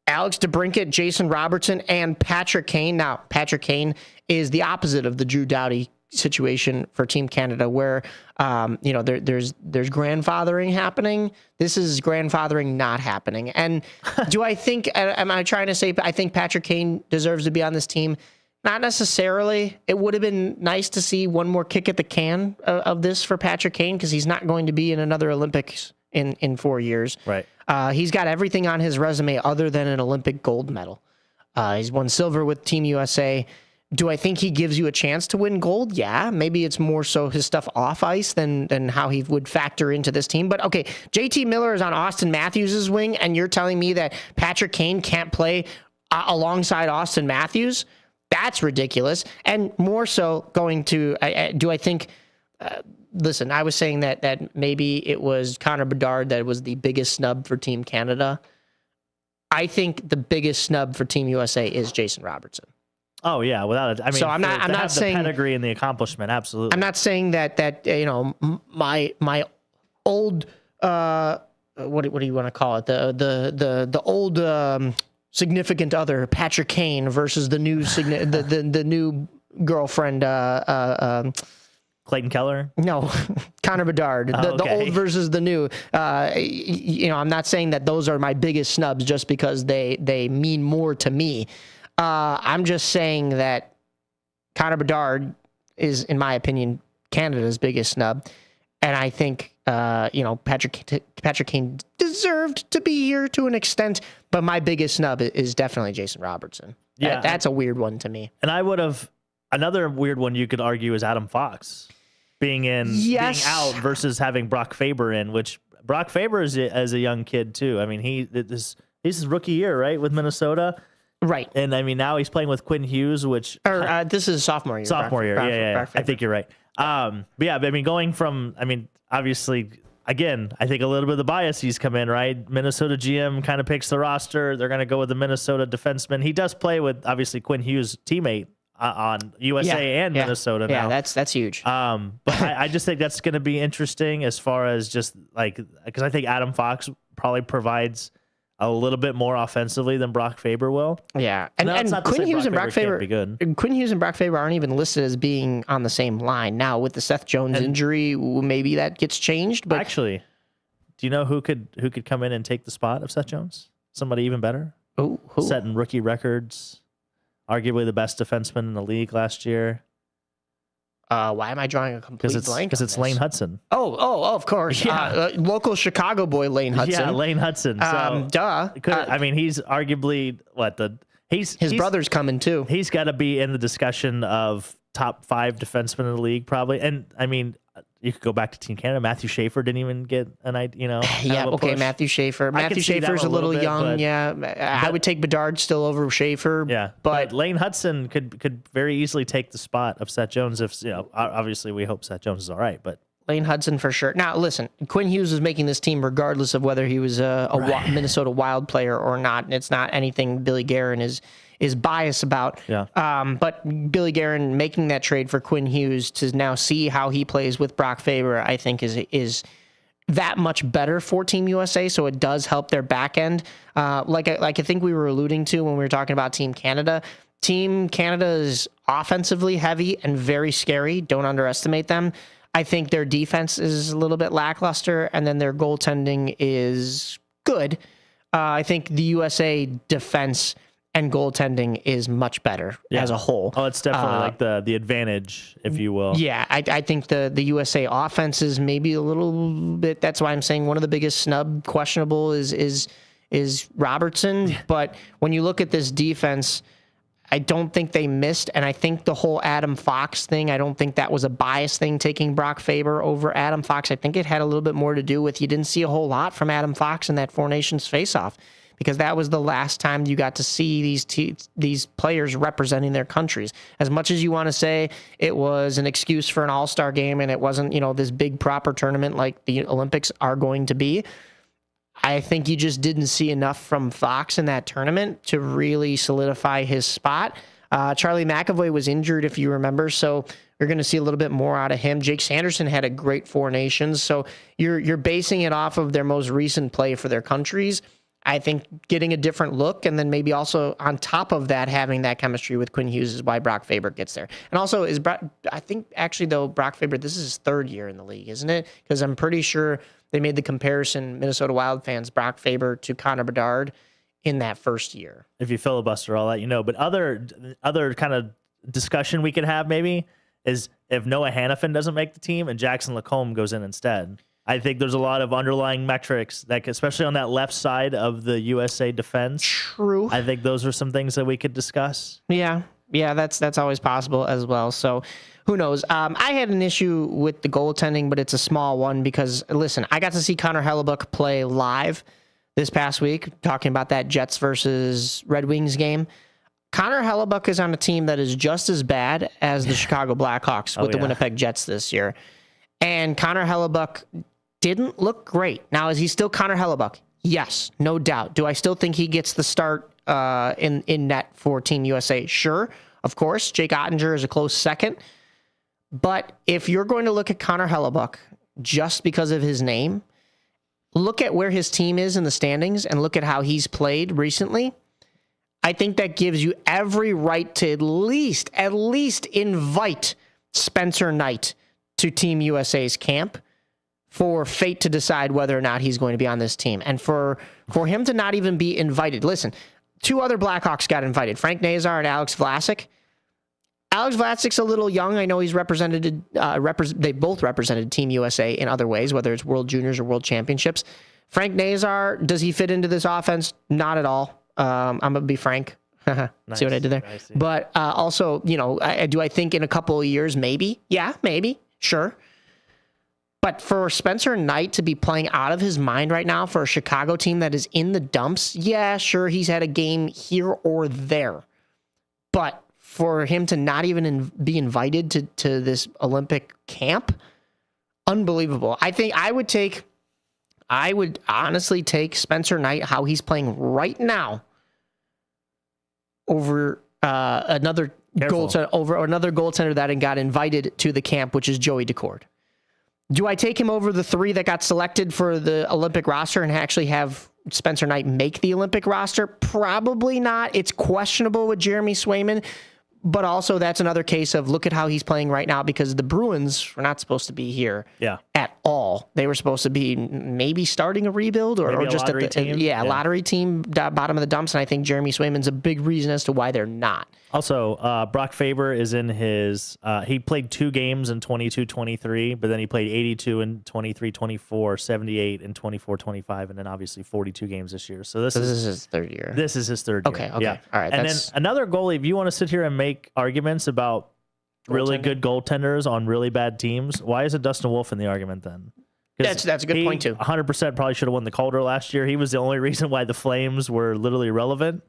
Alex DeBrincat, Jason Robertson, and Patrick Kane. Now, Patrick Kane is the opposite of the Drew Doughty situation for Team Canada, where there's grandfathering happening. This is grandfathering not happening. And do I think? Am I trying to say I think Patrick Kane deserves to be on this team? Not necessarily. It would have been nice to see one more kick at the can of this for Patrick Kane, because he's not going to be in another Olympics in 4 years.
Right.
He's got everything on his resume other than an Olympic gold medal. He's won silver with Team USA. Do I think he gives you a chance to win gold? Yeah, maybe it's more so his stuff off ice than how he would factor into this team. But okay, JT Miller is on Austin Matthews' wing, and you're telling me that Patrick Kane can't play alongside Austin Matthews? That's ridiculous. And more so going to, do I think, listen, I was saying that maybe it was Connor Bedard that was the biggest snub for Team Canada. I think the biggest snub for Team USA is Jason Robertson.
Oh yeah, without it. I mean,
so I'm not saying
the pedigree and the accomplishment. Absolutely.
I'm not saying that my old what do you want to call it, the old significant other Patrick Kane versus the new the new girlfriend
Clayton Keller.
No, Connor Bedard. The old versus the new. I'm not saying that those are my biggest snubs just because they mean more to me. I'm just saying that Connor Bedard is, in my opinion, Canada's biggest snub. And I think, Patrick Kane deserved to be here to an extent, but my biggest snub is definitely Jason Robertson. Yeah. That's a weird one to me.
And another weird one you could argue is Adam Fox being out versus having Brock Faber in, which Brock Faber is as a young kid too. I mean, this is his rookie year, right? With Minnesota.
Right.
And I mean, now he's playing with Quinn Hughes, which
this is sophomore year.
Yeah. I think you're right. But yeah, I mean, obviously, again, I think a little bit of the bias he's come in, right? Minnesota GM kind of picks the roster. They're going to go with the Minnesota defenseman. He does play with, obviously, Quinn Hughes' teammate on USA and Minnesota now.
Yeah, that's huge.
But I just think that's going to be interesting as far as just because I think Adam Fox probably provides a little bit more offensively than Brock Faber will.
Yeah. And Quinn Hughes and Brock Faber aren't even listed as being on the same line. Now with the Seth Jones injury, maybe that gets changed. But
actually, do you know who could come in and take the spot of Seth Jones? Somebody even better?
Who?
Setting rookie records, arguably the best defenseman in the league last year.
Why am I drawing a complete blank?
Because it's Lane Hudson.
Oh, of course.
Yeah.
Local Chicago boy, Lane Hudson.
Yeah, Lane Hudson. So,
duh.
He's arguably his
brother's coming too.
He's got to be in the discussion of top 5 defensemen in the league, probably. And I mean, you could go back to Team Canada. Matthew Schaefer didn't even get an idea.
Yeah, okay, push. Matthew Schaefer. Matthew Schaefer's a little young. I would take Bedard still over Schaefer.
Yeah, but Lane Hudson could very easily take the spot of Seth Jones. If obviously we hope Seth Jones is all right, but
Lane Hudson for sure. Now listen, Quinn Hughes was making this team regardless of whether he was a Minnesota Wild player or not. It's not anything Billy Guerin is biased about.
Yeah.
But Billy Guerin making that trade for Quinn Hughes to now see how he plays with Brock Faber, I think is that much better for Team USA. So it does help their back end. Like I think we were alluding to when we were talking about Team Canada. Team Canada is offensively heavy and very scary. Don't underestimate them. I think their defense is a little bit lackluster, and then their goaltending is good. I think the USA defense and goaltending is much better as a whole.
Oh, it's definitely the advantage, if you will.
Yeah, I think the USA offense is maybe a little bit. That's why I'm saying one of the biggest snub questionable is Robertson. But when you look at this defense, I don't think they missed, and I think the whole Adam Fox thing, I don't think that was a bias thing, taking Brock Faber over Adam Fox. I think it had a little bit more to do with you didn't see a whole lot from Adam Fox in that Four Nations face-off, because that was the last time you got to see these players representing their countries. As much as you want to say it was an excuse for an all-star game and it wasn't, this big proper tournament like the Olympics are going to be, I think you just didn't see enough from Fox in that tournament to really solidify his spot. Charlie McAvoy was injured, if you remember, so you're going to see a little bit more out of him. Jake Sanderson had a great Four Nations, so you're basing it off of their most recent play for their countries. I think getting a different look, and then maybe also on top of that, having that chemistry with Quinn Hughes is why Brock Faber gets there. And also, I think actually though, Brock Faber, this is his third year in the league, isn't it? Because I'm pretty sure they made the comparison, Minnesota Wild fans, Brock Faber to Connor Bedard in that first year.
If you filibuster all that, but other kind of discussion we could have maybe is if Noah Hannafin doesn't make the team and Jackson Lacombe goes in instead. I think there's a lot of underlying metrics that, especially on that left side of the USA defense.
True.
I think those are some things that we could discuss.
Yeah, that's always possible as well. So who knows? I had an issue with the goaltending, but it's a small one because, listen, I got to see Connor Hellebuck play live this past week, talking about that Jets versus Red Wings game. Connor Hellebuck is on a team that is just as bad as the Chicago Blackhawks with the Winnipeg Jets this year. And Connor Hellebuck didn't look great. Now, is he still Connor Hellebuck? Yes, no doubt. Do I still think he gets the start in net for Team USA? Sure, of course. Jake Ottinger is a close second. But if you're going to look at Connor Hellebuck just because of his name, look at where his team is in the standings and look at how he's played recently. I think that gives you every right to at least invite Spencer Knight to Team USA's camp for fate to decide whether or not he's going to be on this team. And for him to not even be invited. Listen, two other Blackhawks got invited, Frank Nazar and Alex Vlasic. Alex Vlasic's a little young. I know he's represented, they both represented Team USA in other ways, whether it's World Juniors or World Championships. Frank Nazar, does he fit into this offense? Not at all. I'm going to be frank. Nice. See what I did there? But also, do I think in a couple of years, maybe? Yeah, maybe. Sure. But for Spencer Knight to be playing out of his mind right now for a Chicago team that is in the dumps, yeah, sure, he's had a game here or there. But for him to not even be invited to this Olympic camp, unbelievable. I think I would honestly take Spencer Knight, how he's playing right now, over another goaltender that got invited to the camp, which is Joey Decord. Do I take him over the three that got selected for the Olympic roster and actually have Spencer Knight make the Olympic roster? Probably not. It's questionable with Jeremy Swayman. But also, that's another case of look at how he's playing right now, because the Bruins were not supposed to be here at all. They were supposed to be maybe starting a rebuild or just at the team. Lottery team, bottom of the dumps. And I think Jeremy Swayman's a big reason as to why they're not.
Also, Brock Faber is in his, he played 2 games in 22-23, but then he played 82 in 23-24, 78 in 24-25, and then obviously 42 games this year. So this is his third year. This is his third year.
Okay.
Yeah.
All right.
And then another goalie, if you want to sit here and make arguments about really good goaltenders on really bad teams, why isn't Dustin Wolf in the argument then?
That's a good point too.
100% probably should have won the Calder last year. He was the only reason why the Flames were literally relevant.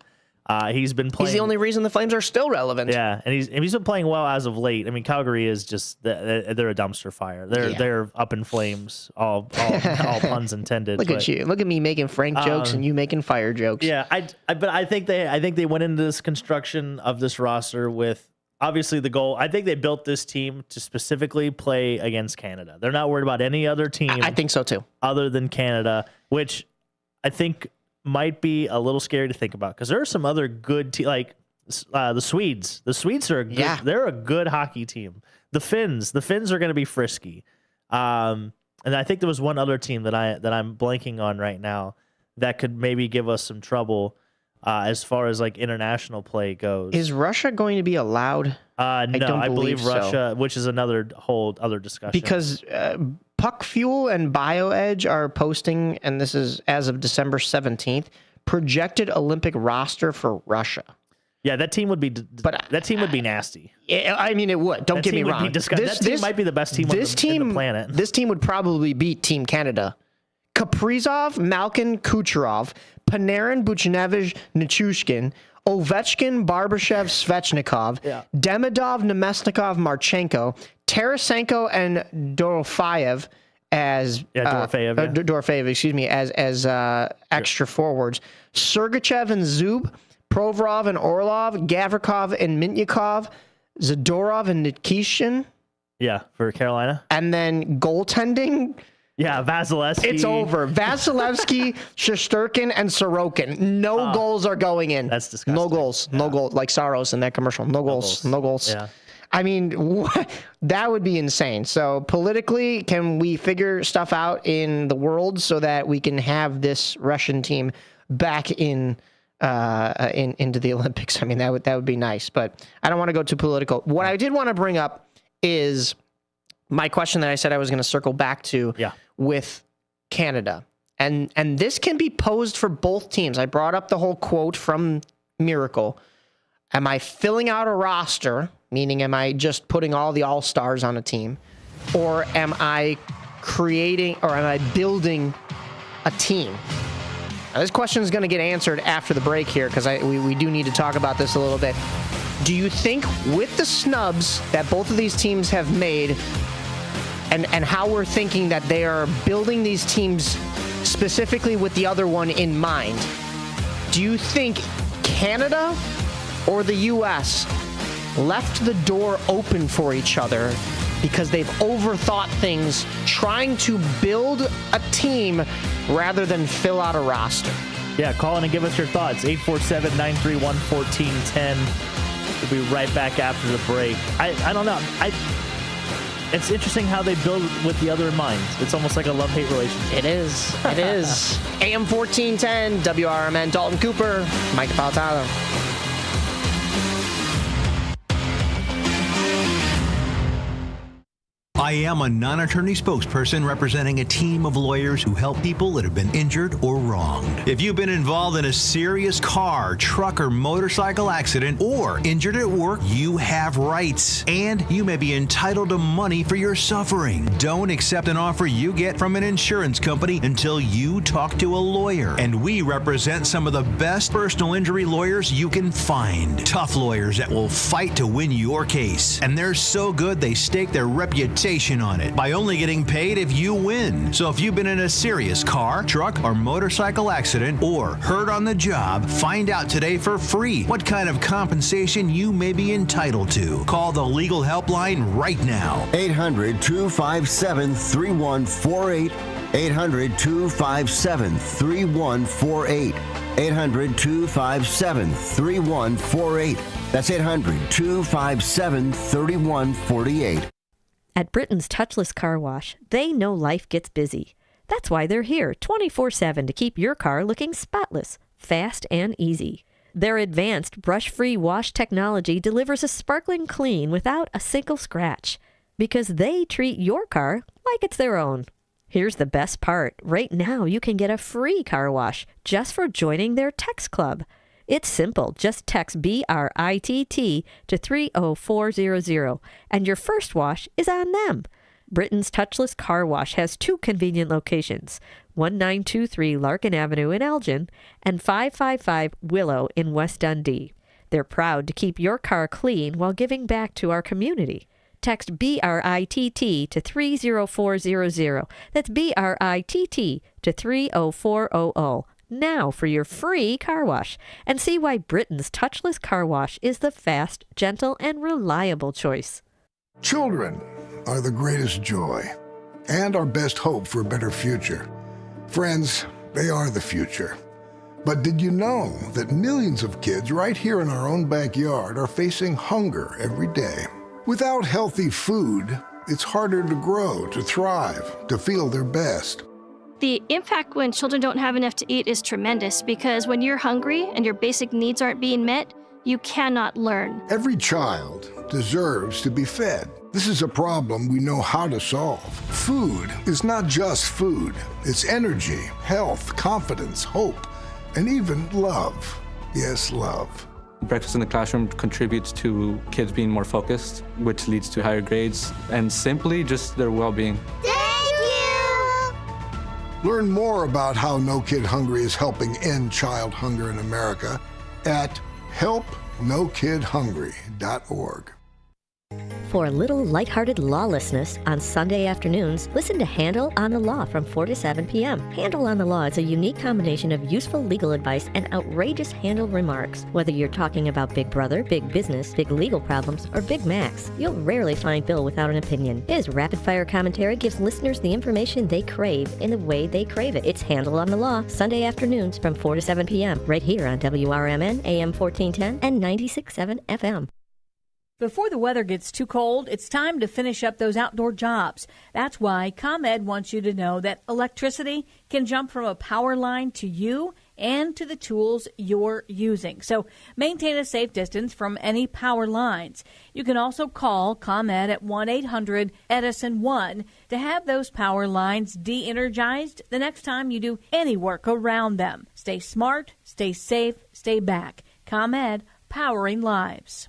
He's been playing.
He's the only reson the Flames are still relevant.
Yeah, and he's been playing well as of late. I mean, Calgary is just they're a dumpster fire. They're up in flames. All puns intended.
Look at you. Look at me making Frank jokes and you making fire jokes.
Yeah, but I think they went into this construction of this roster with obviously the goal. I think they built this team to specifically play against Canada. They're not worried about any other team.
I think so too.
Other than Canada, which I think might be a little scary to think about, because there are some other good like the Swedes. The Swedes are they're a good hockey team. The Finns are going to be frisky. And I think there was one other team that I'm blanking on right now that could maybe give us some trouble as far as like international play goes.
Is Russia going to be allowed?
No, I believe Russia, which is another whole other discussion.
Because Puck Fuel and BioEdge are posting, and this is as of December 17th, projected Olympic roster for Russia.
Yeah, that team would be. That team would be nasty.
I mean, it would. Don't get me wrong.
That team might be the best team on the planet.
This team would probably beat Team Canada. Kaprizov, Malkin, Kucherov, Panarin, Buchnevich, Nichushkin, Ovechkin, Barbashev, Svechnikov, Demidov, Nemesnikov, Marchenko, Tarasenko, and Dorofeyev as Dorofeyev, excuse me, as extra forwards. Sergachev and Zub, Provorov and Orlov, Gavrikov and Mintnyakov, Zadorov and Nikishin.
Yeah, for Carolina.
And then goaltending.
Yeah, Vasilevsky.
It's over. Vasilevsky, Shesterkin, and Sorokin. No goals are going in.
That's disgusting.
No goals. Yeah. No goals. Like Saros in that commercial. No goals. No goals.
Yeah.
I mean, that would be insane. So politically, can we figure stuff out in the world so that we can have this Russian team back into the Olympics? I mean, that would be nice. But I don't want to go too political. What I did want to bring up is my question that I said I was going to circle back to with Canada. And this can be posed for both teams. I brought up the whole quote from Miracle. Am I filling out a roster, meaning am I just putting all the all-stars on a team? Or am I building a team? Now, this question is going to get answered after the break here because we do need to talk about this a little bit. Do you think with the snubs that both of these teams have made and how we're thinking that they are building these teams specifically with the other one in mind, do you think Canada or the U.S. left the door open for each other because they've overthought things, trying to build a team rather than fill out a roster?
Yeah, call in and give us your thoughts. 847-931-1410. We'll be right back after the break. I don't know. It's interesting how they build with the other in mind. It's almost like a love-hate relationship.
It is. It is. AM 1410, WRMN, Dalton Cooper, Mike Palatano.
I am a non-attorney spokesperson representing a team of lawyers who help people that have been injured or wronged. If you've been involved in a serious car, truck, or motorcycle accident or injured at work, you have rights, and you may be entitled to money for your suffering. Don't accept an offer you get from an insurance company until you talk to a lawyer. And we represent some of the best personal injury lawyers you can find. Tough lawyers that will fight to win your case. And they're so good they stake their reputation on it by only getting paid if you win. So if you've been in a serious car, truck, or motorcycle accident or hurt on the job, find out today for free what kind of compensation you may be entitled to. Call the legal helpline right now.
800-257-3148. 800-257-3148. 800-257-3148. That's 800-257-3148.
At Britain's Touchless Car Wash, they know life gets busy. That's why they're here 24/7 to keep your car looking spotless, fast, and easy. Their advanced brush-free wash technology delivers a sparkling clean without a single scratch, because they treat your car like it's their own. Here's the best part. Right now, you can get a free car wash just for joining their text club. It's simple. Just text BRITT to 30400, and your first wash is on them. Britain's Touchless Car Wash has two convenient locations, 1923 Larkin Avenue in Elgin and 555 Willow in West Dundee. They're proud to keep your car clean while giving back to our community. Text BRITT to 30400. That's BRITT to 30400. Now for your free car wash, and see why Britain's Touchless Car Wash is the fast, gentle, and reliable choice.
Children are the greatest joy and our best hope for a better future. Friends, they are the future. But did you know that millions of kids right here in our own backyard are facing hunger every day? Without healthy food, it's harder to grow, to thrive, to feel their best.
The impact when children don't have enough to eat is tremendous, because when you're hungry and your basic needs aren't being met, you cannot learn.
Every child deserves to be fed. This is a problem we know how to solve. Food is not just food. It's energy, health, confidence, hope, and even love. Yes, love.
Breakfast in the classroom contributes to kids being more focused, which leads to higher grades, and simply just their well-being.
Learn more about how No Kid Hungry is helping end child hunger in America at helpnokidhungry.org.
For a little lighthearted lawlessness on Sunday afternoons, listen to Handle on the Law from 4 to 7 p.m. Handle on the Law is a unique combination of useful legal advice and outrageous handle remarks. Whether you're talking about Big Brother, big business, big legal problems, or Big Macs, you'll rarely find Bill without an opinion. His rapid-fire commentary gives listeners the information they crave in the way they crave it. It's Handle on the Law, Sunday afternoons from 4 to 7 p.m. right here on WRMN, AM 1410 and 96.7 FM.
Before the weather gets too cold, it's time to finish up those outdoor jobs. That's why ComEd wants you to know that electricity can jump from a power line to you and to the tools you're using. So maintain a safe distance from any power lines. You can also call ComEd at 1-800-EDISON-1 to have those power lines de-energized the next time you do any work around them. Stay smart, stay safe, stay back. ComEd, powering lives.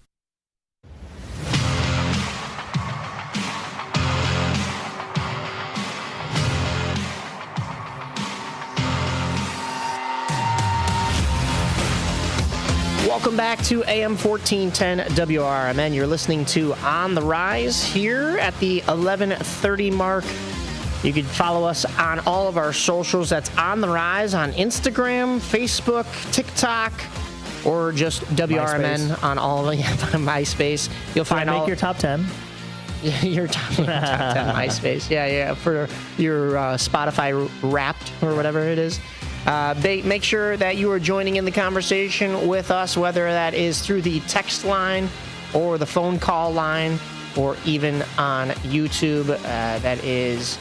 Welcome back to AM 1410 WRMN. You're listening to On the Rise here at the 11:30 mark. You can follow us on all of our socials. That's On the Rise on Instagram, Facebook, TikTok, or just WRMN
MySpace.
on all of MySpace. You'll find all
your top 10.
your top 10 MySpace. Yeah, for your Spotify Wrapped or whatever it is. Make sure that you are joining in the conversation with us, whether that is through the text line or the phone call line or even on YouTube. That is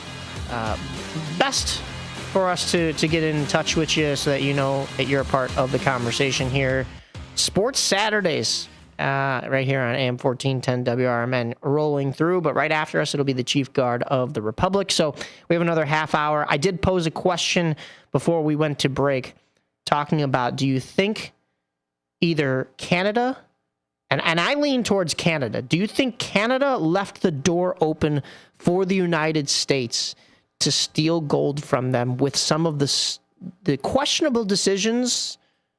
best for us to get in touch with you so that you know that you're a part of the conversation here. Sports Saturdays right here on AM 1410 WRMN rolling through, but right after us it'll be the Chief Guard of the Republic. So we have another half hour. I did pose a question before we went to break talking about, do you think either Canada, and I lean towards Canada, do you think Canada left the door open for the United States to steal gold from them with some of the questionable decisions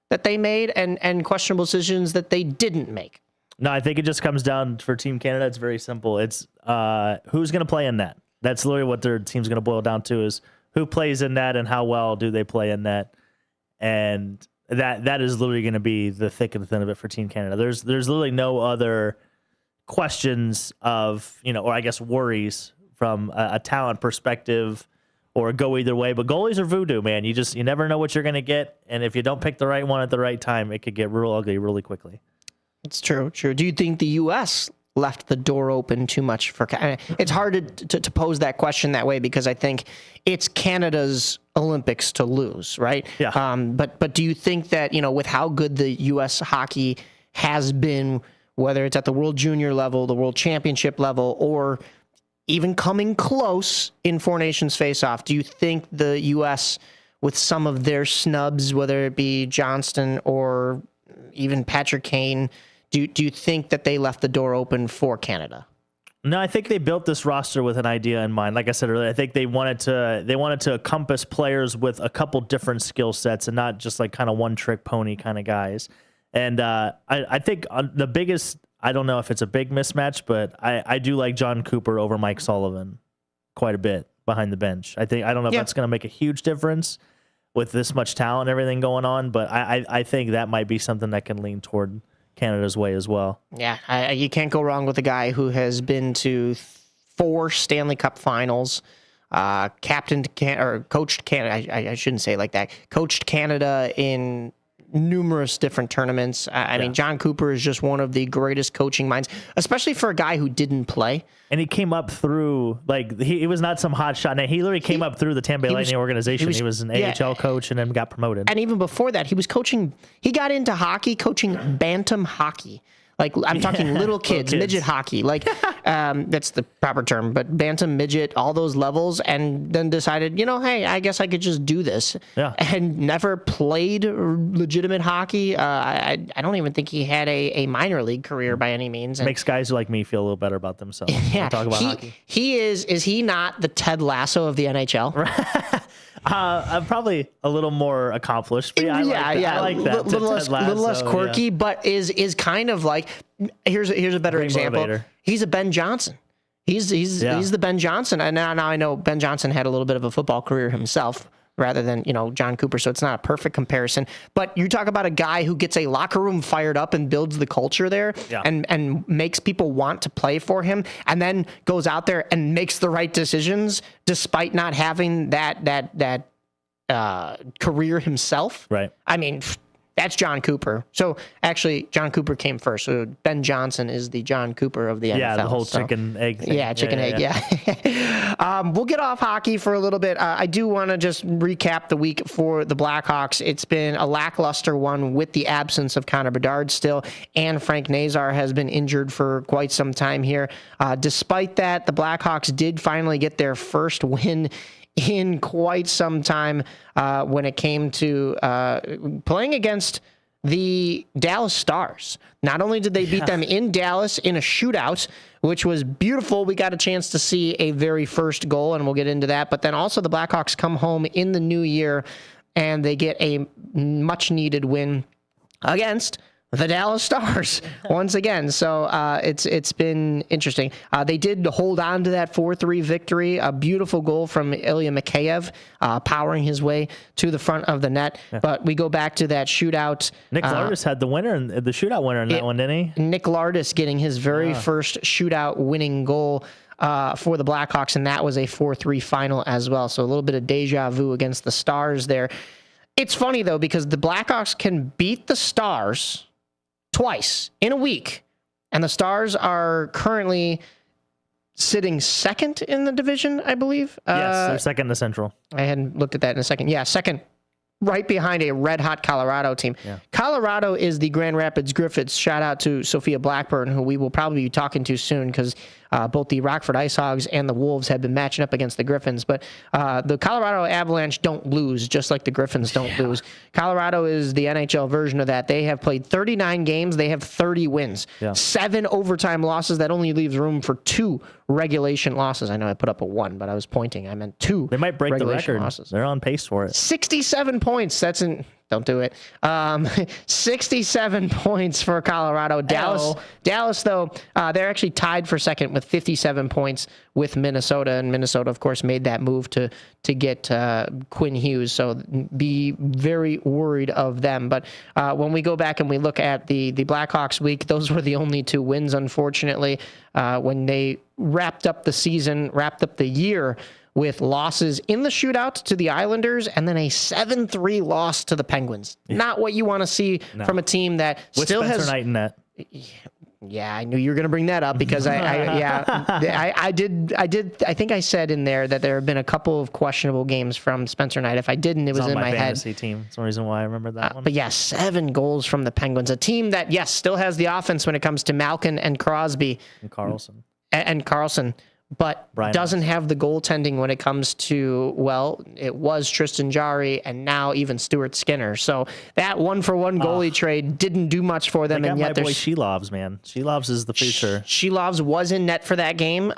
that they made and questionable decisions that they didn't make?
No, I think it just comes down for Team Canada. It's very simple. It's who's going to play in net. That's literally what their team's going to boil down to, is who plays in net and how well do they play in net. And that is literally going to be the thick and thin of it for Team Canada. There's literally no other questions of, or I guess worries from a talent perspective or go either way. But goalies are voodoo, man. You never know what you're going to get. And if you don't pick the right one at the right time, it could get real ugly really quickly.
It's true. Do you think the U.S. left the door open too much for Canada? It's hard to pose that question that way because I think it's Canada's Olympics to lose, right?
Yeah.
But do you think that, with how good the U.S. hockey has been, whether it's at the World Junior level, the World Championship level, or even coming close in Four Nations face-off, do you think the U.S., with some of their snubs, whether it be Johnston or even Patrick Kane, do you think that they left the door open for Canada?
No, I think they built this roster with an idea in mind. Like I said earlier, I think they wanted to encompass players with a couple different skill sets and not just like kind of one trick pony kind of guys. And I think the biggest, I don't know if it's a big mismatch, but I do like John Cooper over Mike Sullivan quite a bit behind the bench. I don't know if that's going to make a huge difference with this much talent and everything going on, but I think that might be something that can lean toward Canada's way as well.
Yeah, you can't go wrong with a guy who has been to 4 Stanley Cup finals, coached Canada. I shouldn't say it like that. Coached Canada in numerous different tournaments. I mean, John Cooper is just one of the greatest coaching minds, especially for a guy who didn't play.
And he came up through, he was not some hot shot. He literally came up through the Tampa Bay Lightning organization. He was an AHL coach and then got promoted.
And even before that, he was coaching. He got into hockey, coaching bantam hockey. Like, I'm talking little kids, midget hockey. Like, that's the proper term, but bantam, midget, all those levels, and then decided, hey, I guess I could just do this.
Yeah.
And never played legitimate hockey. I don't even think he had a minor league career by any means. And
makes guys like me feel a little better about themselves.
Yeah.
Talk about hockey.
Is he not the Ted Lasso of the NHL?
I'm probably a little more accomplished. But I like that.
A little less quirky, but is kind of like, here's a better example.
Motivator.
He's a Ben Johnson. He's the Ben Johnson. And now I know Ben Johnson had a little bit of a football career himself, rather than, John Cooper. So it's not a perfect comparison, but you talk about a guy who gets a locker room fired up and builds the culture there and makes people want to play for him, and then goes out there and makes the right decisions despite not having that career himself.
Right.
I mean, that's John Cooper. So actually, John Cooper came first. So Ben Johnson is the John Cooper of the NFL.
Yeah, the whole chicken egg thing.
Yeah, chicken egg. Yeah. We'll get off hockey for a little bit. I do want to just recap the week for the Blackhawks. It's been a lackluster one with the absence of Connor Bedard still, and Frank Nazar has been injured for quite some time here. Despite that, the Blackhawks did finally get their first win in quite some time when it came to playing against the Dallas Stars. Not only did they beat them in Dallas in a shootout, which was beautiful. We got a chance to see a very first goal, and we'll get into that. But then also the Blackhawks come home in the new year, and they get a much-needed win against the Dallas Stars once again. So it's been interesting. They did hold on to that 4-3 victory. A beautiful goal from Ilya Mikheyev, powering his way to the front of the net. Yeah. But we go back to that shootout.
Nick Lardis had the winner, the shootout winner in that one, didn't he?
Nick Lardis getting his very first shootout winning goal for the Blackhawks, and that was a 4-3 final as well. So a little bit of deja vu against the Stars there. It's funny, though, because the Blackhawks can beat the Stars twice in a week, and the Stars are currently sitting second in the division, I believe.
Yes, they're second in the Central.
I hadn't looked at that in a second. Yeah, second, right behind a red-hot Colorado team. Yeah. Colorado is the Grand Rapids Griffins. Shout out to Sophia Blackburn, who we will probably be talking to soon, because both the Rockford Ice Hogs and the Wolves have been matching up against the Griffins. But the Colorado Avalanche don't lose, just like the Griffins don't lose. Colorado is the NHL version of that. They have played 39 games. They have 30 wins. Yeah. 7 overtime losses. That only leaves room for 2 regulation losses. I know I put up a 1, but I was pointing. I meant 2.
They might break the record. Losses. They're on pace for it.
67 points. That's in... Don't do it. 67 points for Colorado. Dallas, though, they're actually tied for second with 57 points with Minnesota. And Minnesota, of course, made that move to get Quinn Hughes. So be very worried of them. But when we go back and we look at the Blackhawks week, those were the only 2 wins, unfortunately. When they wrapped up the season, wrapped up the year, with losses in the shootout to the Islanders and then a 7-3 loss to the Penguins. Yeah. Not what you want to see from a team that
with
still
Spencer
has...
Knight in that.
Yeah, I knew you were going to bring that up because I think I said in there that there have been a couple of questionable games from Spencer Knight. If I didn't, it was in my head.
Fantasy team. That's the reason why I remember that one.
But yeah, 7 goals from the Penguins. A team that, yes, still has the offense when it comes to Malkin and Crosby.
And Carlson.
And Carlson. But doesn't have the goaltending when it comes to, well, it was Tristan Jarry and now even Stuart Skinner. So that 1-for-1 goalie trade didn't do much for them.
And yet my boy Shelovs, man. Shelovs is the future.
Shelovs was in net for that game.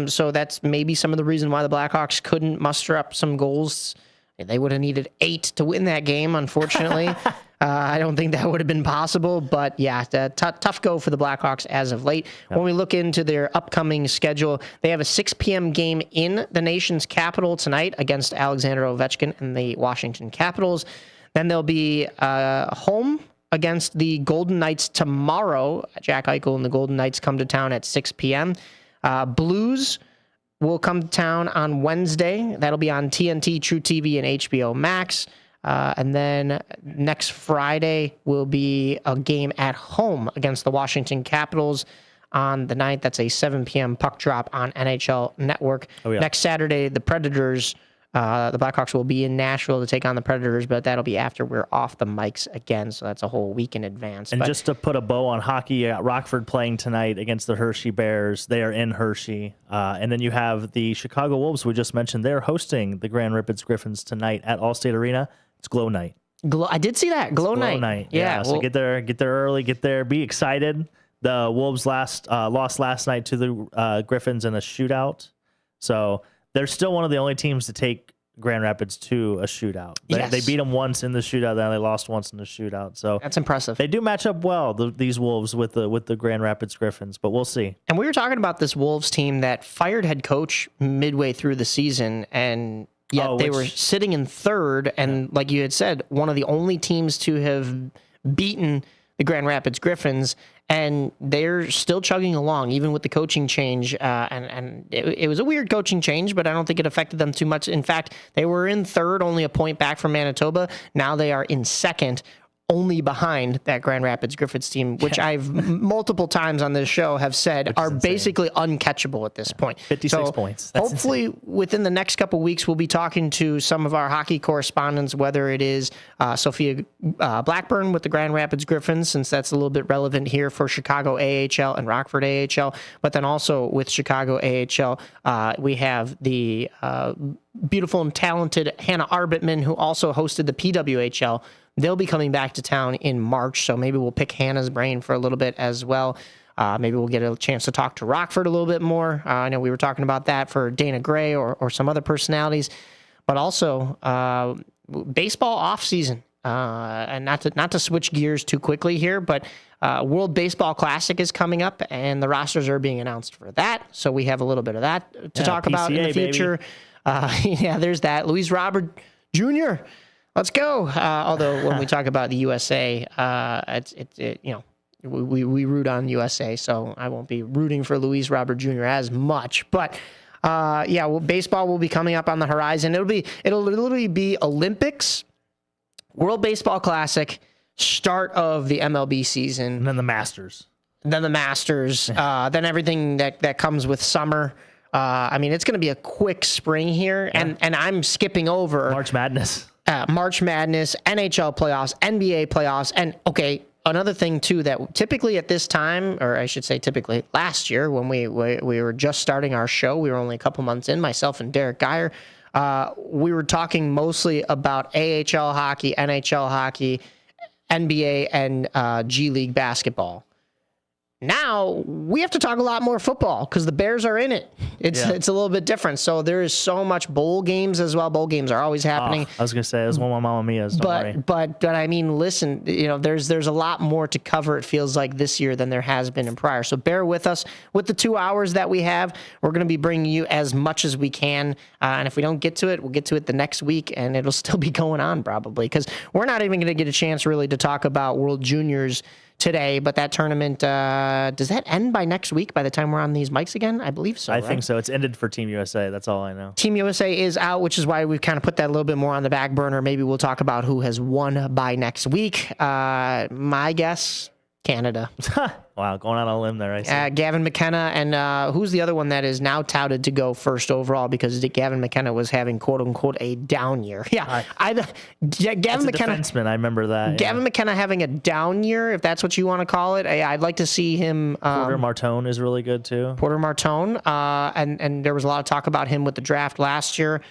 So that's maybe some of the reason why the Blackhawks couldn't muster up some goals. They would have needed 8 to win that game, unfortunately. I don't think that would have been possible, but yeah, tough go for the Blackhawks as of late. Yep. When we look into their upcoming schedule, they have a 6 p.m. game in the nation's capital tonight against Alexander Ovechkin and the Washington Capitals. Then they'll be home against the Golden Knights tomorrow. Jack Eichel and the Golden Knights come to town at 6 p.m. Blues will come to town on Wednesday. That'll be on TNT, True TV, and HBO Max. And then next Friday will be a game at home against the Washington Capitals on the 9th. That's a 7 p.m. puck drop on NHL Network. Oh, yeah. Next Saturday, the Predators The Blackhawks will be in Nashville to take on the Predators, but that'll be after we're off the mics again, so that's a whole week in advance.
And just to put a bow on hockey, you got Rockford playing tonight against the Hershey Bears. They are in Hershey. And then you have the Chicago Wolves, we just mentioned. They're hosting the Grand Rapids Griffins tonight at Allstate Arena. It's Glow Night.
I did see that. Glow Night.
Yeah, so get there early, get there, be excited. The Wolves lost last night to the Griffins in a shootout. So they're still one of the only teams to take Grand Rapids to a shootout. They beat them once in the shootout, then they lost once in the shootout. So
that's impressive.
They do match up well, these Wolves with the Grand Rapids Griffins, but we'll see.
And we were talking about this Wolves team that fired head coach midway through the season, and yet they were sitting in third, and like you had said, one of the only teams to have beaten the Grand Rapids Griffins, and they're still chugging along, even with the coaching change. And it was a weird coaching change, but I don't think it affected them too much. In fact, they were in third, only a point back from Manitoba. Now they are in second, only behind that Grand Rapids Griffins team, which I've multiple times on this show have said are basically uncatchable at this point.
56 points.
That's hopefully insane. Within the next couple of weeks, we'll be talking to some of our hockey correspondents, whether it is Sophia Blackburn with the Grand Rapids Griffins, since that's a little bit relevant here for Chicago AHL and Rockford AHL, but then also with Chicago AHL, we have the beautiful and talented Hannah Arbitman, who also hosted the PWHL. They'll be coming back to town in March, so maybe we'll pick Hannah's brain for a little bit as well. Maybe we'll get a chance to talk to Rockford a little bit more. I know we were talking about that for Dana Gray or some other personalities, but also baseball off season. And not to switch gears too quickly here, but World Baseball Classic is coming up, and the rosters are being announced for that. So we have a little bit of that to talk about in the future. There's that. Luis Robert Jr. Let's go. Although when we talk about the USA, we root on USA, so I won't be rooting for Luis Robert Jr. as much. But baseball will be coming up on the horizon. It'll literally be Olympics, World Baseball Classic, start of the MLB season,
and then the Masters.
Then everything that comes with summer. It's going to be a quick spring here, and I'm skipping over
March Madness.
March Madness, NHL playoffs, NBA playoffs, and another thing too that typically at this time, or I should say typically last year when we were just starting our show, we were only a couple months in, myself and Derek Geyer, we were talking mostly about AHL hockey, NHL hockey, NBA, and G League basketball. Now we have to talk a lot more football because the Bears are in it. It's a little bit different. So there is so much bowl games as well. Bowl games are always happening.
I was gonna say it was one of my Mamma Mia's.
But I mean, listen, there's a lot more to cover. It feels like this year than there has been in prior. So bear with us with the 2 hours that we have. We're gonna be bringing you as much as we can. And if we don't get to it, we'll get to it the next week, and it'll still be going on probably because we're not even gonna get a chance really to talk about World Juniors today, but that tournament, does that end by next week by the time we're on these mics again? I believe so.
I think so. It's ended for Team USA. That's all I know.
Team USA is out, which is why we've kind of put that a little bit more on the back burner. Maybe we'll talk about who has won by next week. My guess, Canada.
Wow, going out on a limb there. I see.
Gavin McKenna, and who's the other one that is now touted to go first overall because Gavin McKenna was having quote unquote a down year. Yeah, Gavin McKenna.
Defenseman, I remember that.
Gavin McKenna having a down year, if that's what you want to call it. I'd like to see him.
Porter Martone is really good too.
Porter Martone, and there was a lot of talk about him with the draft last year.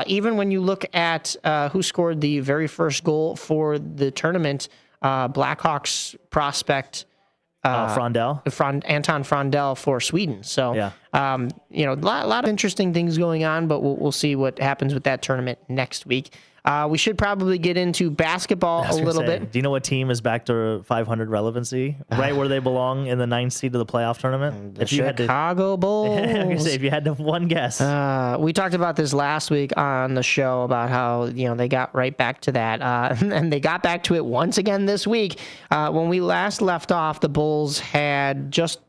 Even when you look at who scored the very first goal for the tournament, Blackhawks prospect.
Frondell.
Anton Frondell for Sweden. So, a lot of interesting things going on, but we'll see what happens with that tournament next week. We should probably get into basketball a little bit.
Do you know what team is back to 500 relevancy? Right where they belong in the 9th seed of the playoff tournament?
The Chicago Bulls.
If you had to have one guess.
We talked about this last week on the show about how, they got right back to that. And they got back to it once again this week. When we last left off, the Bulls had just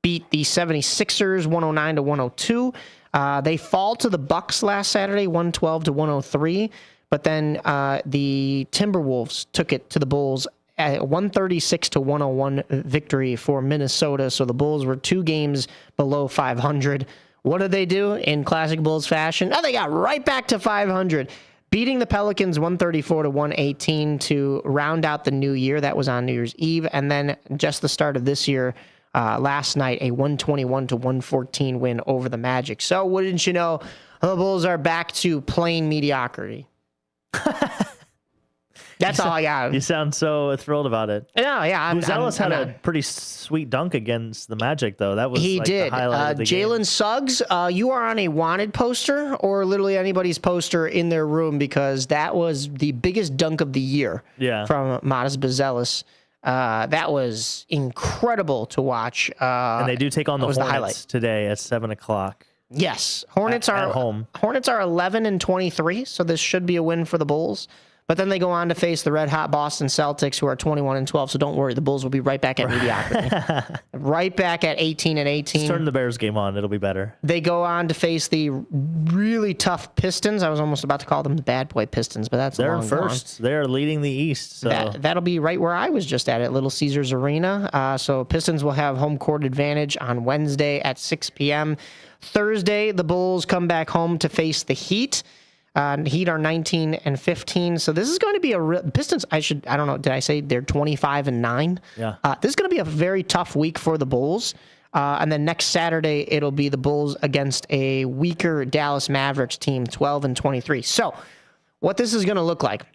beat the 76ers 109-102. They fall to the Bucks last Saturday 112-103. But then the Timberwolves took it to the Bulls at 136-101 victory for Minnesota. So the Bulls were 2 games below 500. what did they do in classic Bulls fashion? Oh, they got right back to 500, beating the Pelicans 134-118 to round out the new year. That was on New Year's Eve. And then just the start of this year, last night, a 121-114 win over the Magic. So wouldn't you know, the Bulls are back to plain mediocrity. That's all I got.
You sound so thrilled about it.
No, yeah.
Buzelis had a pretty sweet dunk against the Magic, though. That was
he did.
The highlight of the game.
Jalen Suggs, you are on a wanted poster or literally anybody's poster in their room because that was the biggest dunk of the year from Modest Buzelis. That was incredible to watch.
And they do take on the Hornets today at 7 o'clock.
Yes. Hornets are
at home.
Hornets are 11-23, so this should be a win for the Bulls. But then they go on to face the red-hot Boston Celtics, who are 21-12. So don't worry, the Bulls will be right back at mediocrity, right back at 18-18.
Just turn the Bears game on; it'll be better.
They go on to face the really tough Pistons. I was almost about to call them the bad boy Pistons, but they're
first. They're leading the East. So.
That'll be right where I was just at Little Caesars Arena. So Pistons will have home court advantage on Wednesday at 6 p.m. Thursday, the Bulls come back home to face the Heat. Heat are 19-15, so this is going to be Pistons. I don't know. Did I say they're 25-9?
Yeah.
This is going to be a very tough week for the Bulls. And then next Saturday it'll be the Bulls against a weaker Dallas Mavericks team, 12-23. So, what this is going to look like?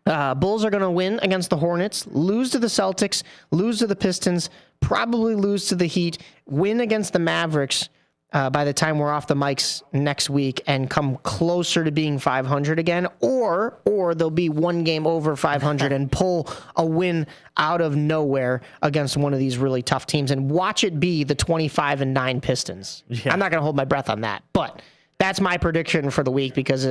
Bulls are going to win against the Hornets, lose to the Celtics, lose to the Pistons, probably lose to the Heat, win against the Mavericks. By the time we're off the mics next week and come closer to being 500 again, or they'll be one game over 500 and pull a win out of nowhere against one of these really tough teams and watch it be the 25-9 Pistons. Yeah. I'm not going to hold my breath on that, but that's my prediction for the week because,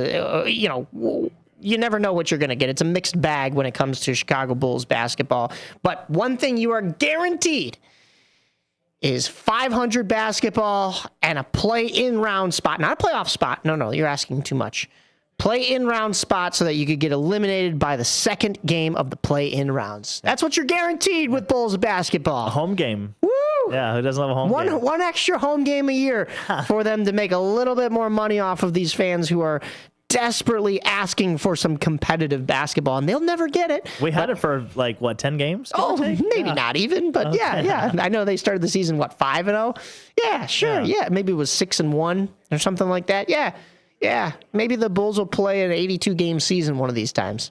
you never know what you're going to get. It's a mixed bag when it comes to Chicago Bulls basketball. But one thing you are guaranteed is 500 basketball and a play-in round spot. Not a playoff spot. No, you're asking too much. Play-in round spot so that you could get eliminated by the second game of the play-in rounds. That's what you're guaranteed with Bulls basketball.
A home game.
Woo!
Yeah, who doesn't have a home game?
One extra home game a year for them to make a little bit more money off of these fans who are desperately asking for some competitive basketball, and they'll never get it.
We had it for 10 games?
Oh, maybe not even, but okay. yeah. I know they started the season 5-0. Yeah, sure. Yeah, maybe it was 6-1 or something like that. Yeah. Maybe the Bulls will play an 82-game season one of these times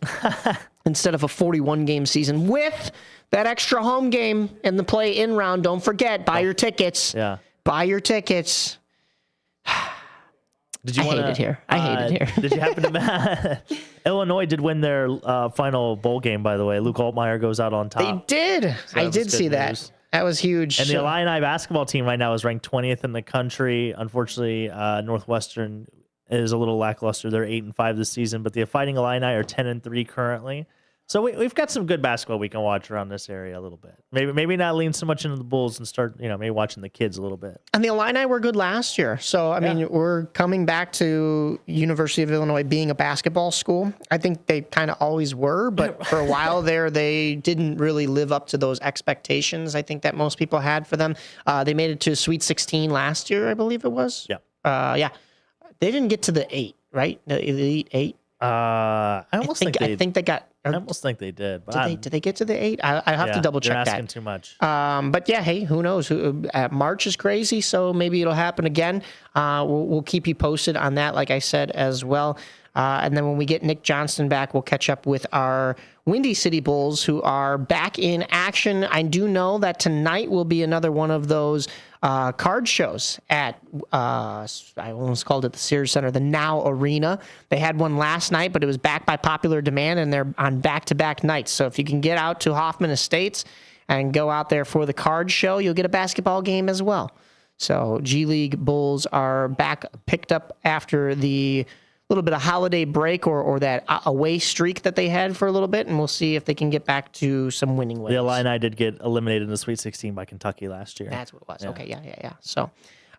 instead of a 41-game season with that extra home game in the play-in round. Don't forget, buy your tickets.
Yeah,
buy your tickets.
I hate it here. Did you happen to? Illinois did win their final bowl game, by the way. Luke Altmaier goes out on top.
They did. So I did see that. That was huge.
And the Illini basketball team right now is ranked 20th in the country. Unfortunately, Northwestern is a little lackluster. They're 8-5 this season, but the Fighting Illini are 10-3 currently. So we've got some good basketball we can watch around this area a little bit. Maybe not lean so much into the Bulls and start, maybe watching the kids a little bit.
And the Illini were good last year. So, I mean, we're coming back to University of Illinois being a basketball school. I think they kind of always were, but for a while there, they didn't really live up to those expectations I think that most people had for them. They made it to Sweet 16 last year, I believe it was.
Yeah.
They didn't get to the 8, right? The Elite 8.
I almost think they got.
I
almost think they did. But
did they get to the 8? I have to double check
you're
that.
Asking too much.
But yeah, hey, who knows? March is crazy, so maybe it'll happen again. We'll keep you posted on that, like I said, as well. And then when we get Nick Johnston back, we'll catch up with our Windy City Bulls, who are back in action. I do know that tonight will be another one of those card shows at, I almost called it the Sears Center, the Now Arena. They had one last night, but it was back by popular demand, and they're on back-to-back nights. So if you can get out to Hoffman Estates and go out there for the card show, you'll get a basketball game as well. So G League Bulls are back, picked up after the little bit of holiday break or that away streak that they had for a little bit, and we'll see if they can get back to some winning ways.
The Illini did get eliminated in the Sweet 16 by Kentucky last year.
That's what it was.
Yeah.
Okay, yeah. So,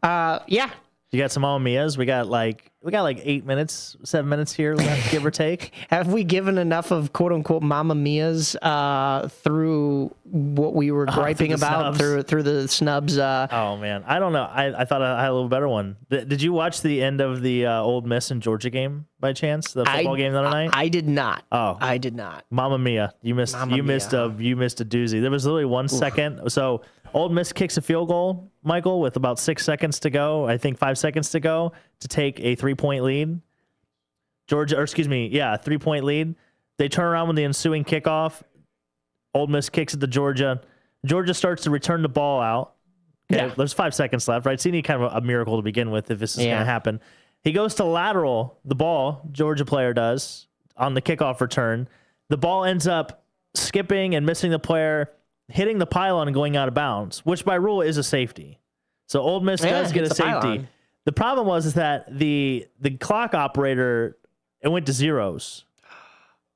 yeah.
You got some Mia's. We got We got like 7 minutes here left, give or take.
Have we given enough of quote unquote Mamma Mia's through what we were griping about through the snubs?
Oh man, I don't know. I thought I had a little better one. Did you watch the end of the Ole Miss and Georgia game by chance? The football game the other night?
I did not.
Oh,
I did not.
Mamma Mia, you missed a doozy. There was literally 1 second. So Ole Miss kicks a field goal, Michael, with about 6 seconds to go. I think 5 seconds to go to take a 3-point lead. 3-point lead. They turn around with the ensuing kickoff. Ole Miss kicks it to Georgia. Georgia starts to return the ball out. Okay, there's 5 seconds left, right? So you need kind of a miracle to begin with if this is going to happen. He goes to lateral the ball, Georgia player does, on the kickoff return. The ball ends up skipping and missing the player, hitting the pylon and going out of bounds, which by rule is a safety. So Ole Miss does get a safety. Pylon. The problem is that the clock operator, it went to zeros.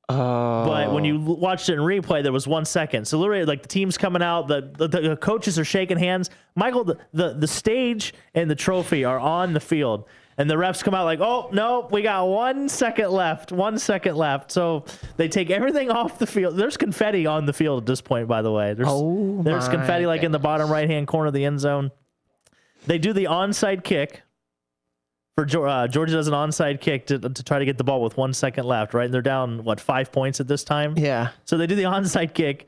But when you watched it in replay, there was 1 second. So literally, like the team's coming out, the coaches are shaking hands. Michael, the stage and the trophy are on the field. And the refs come out like, oh, no, we got 1 second left. 1 second left. So they take everything off the field. There's confetti on the field at this point, by the way. There's confetti like in the bottom right-hand corner of the end zone. They do the onside kick. Georgia does an onside kick to try to get the ball with 1 second left, right? And they're down, 5 points at this time?
Yeah.
So they do the onside kick.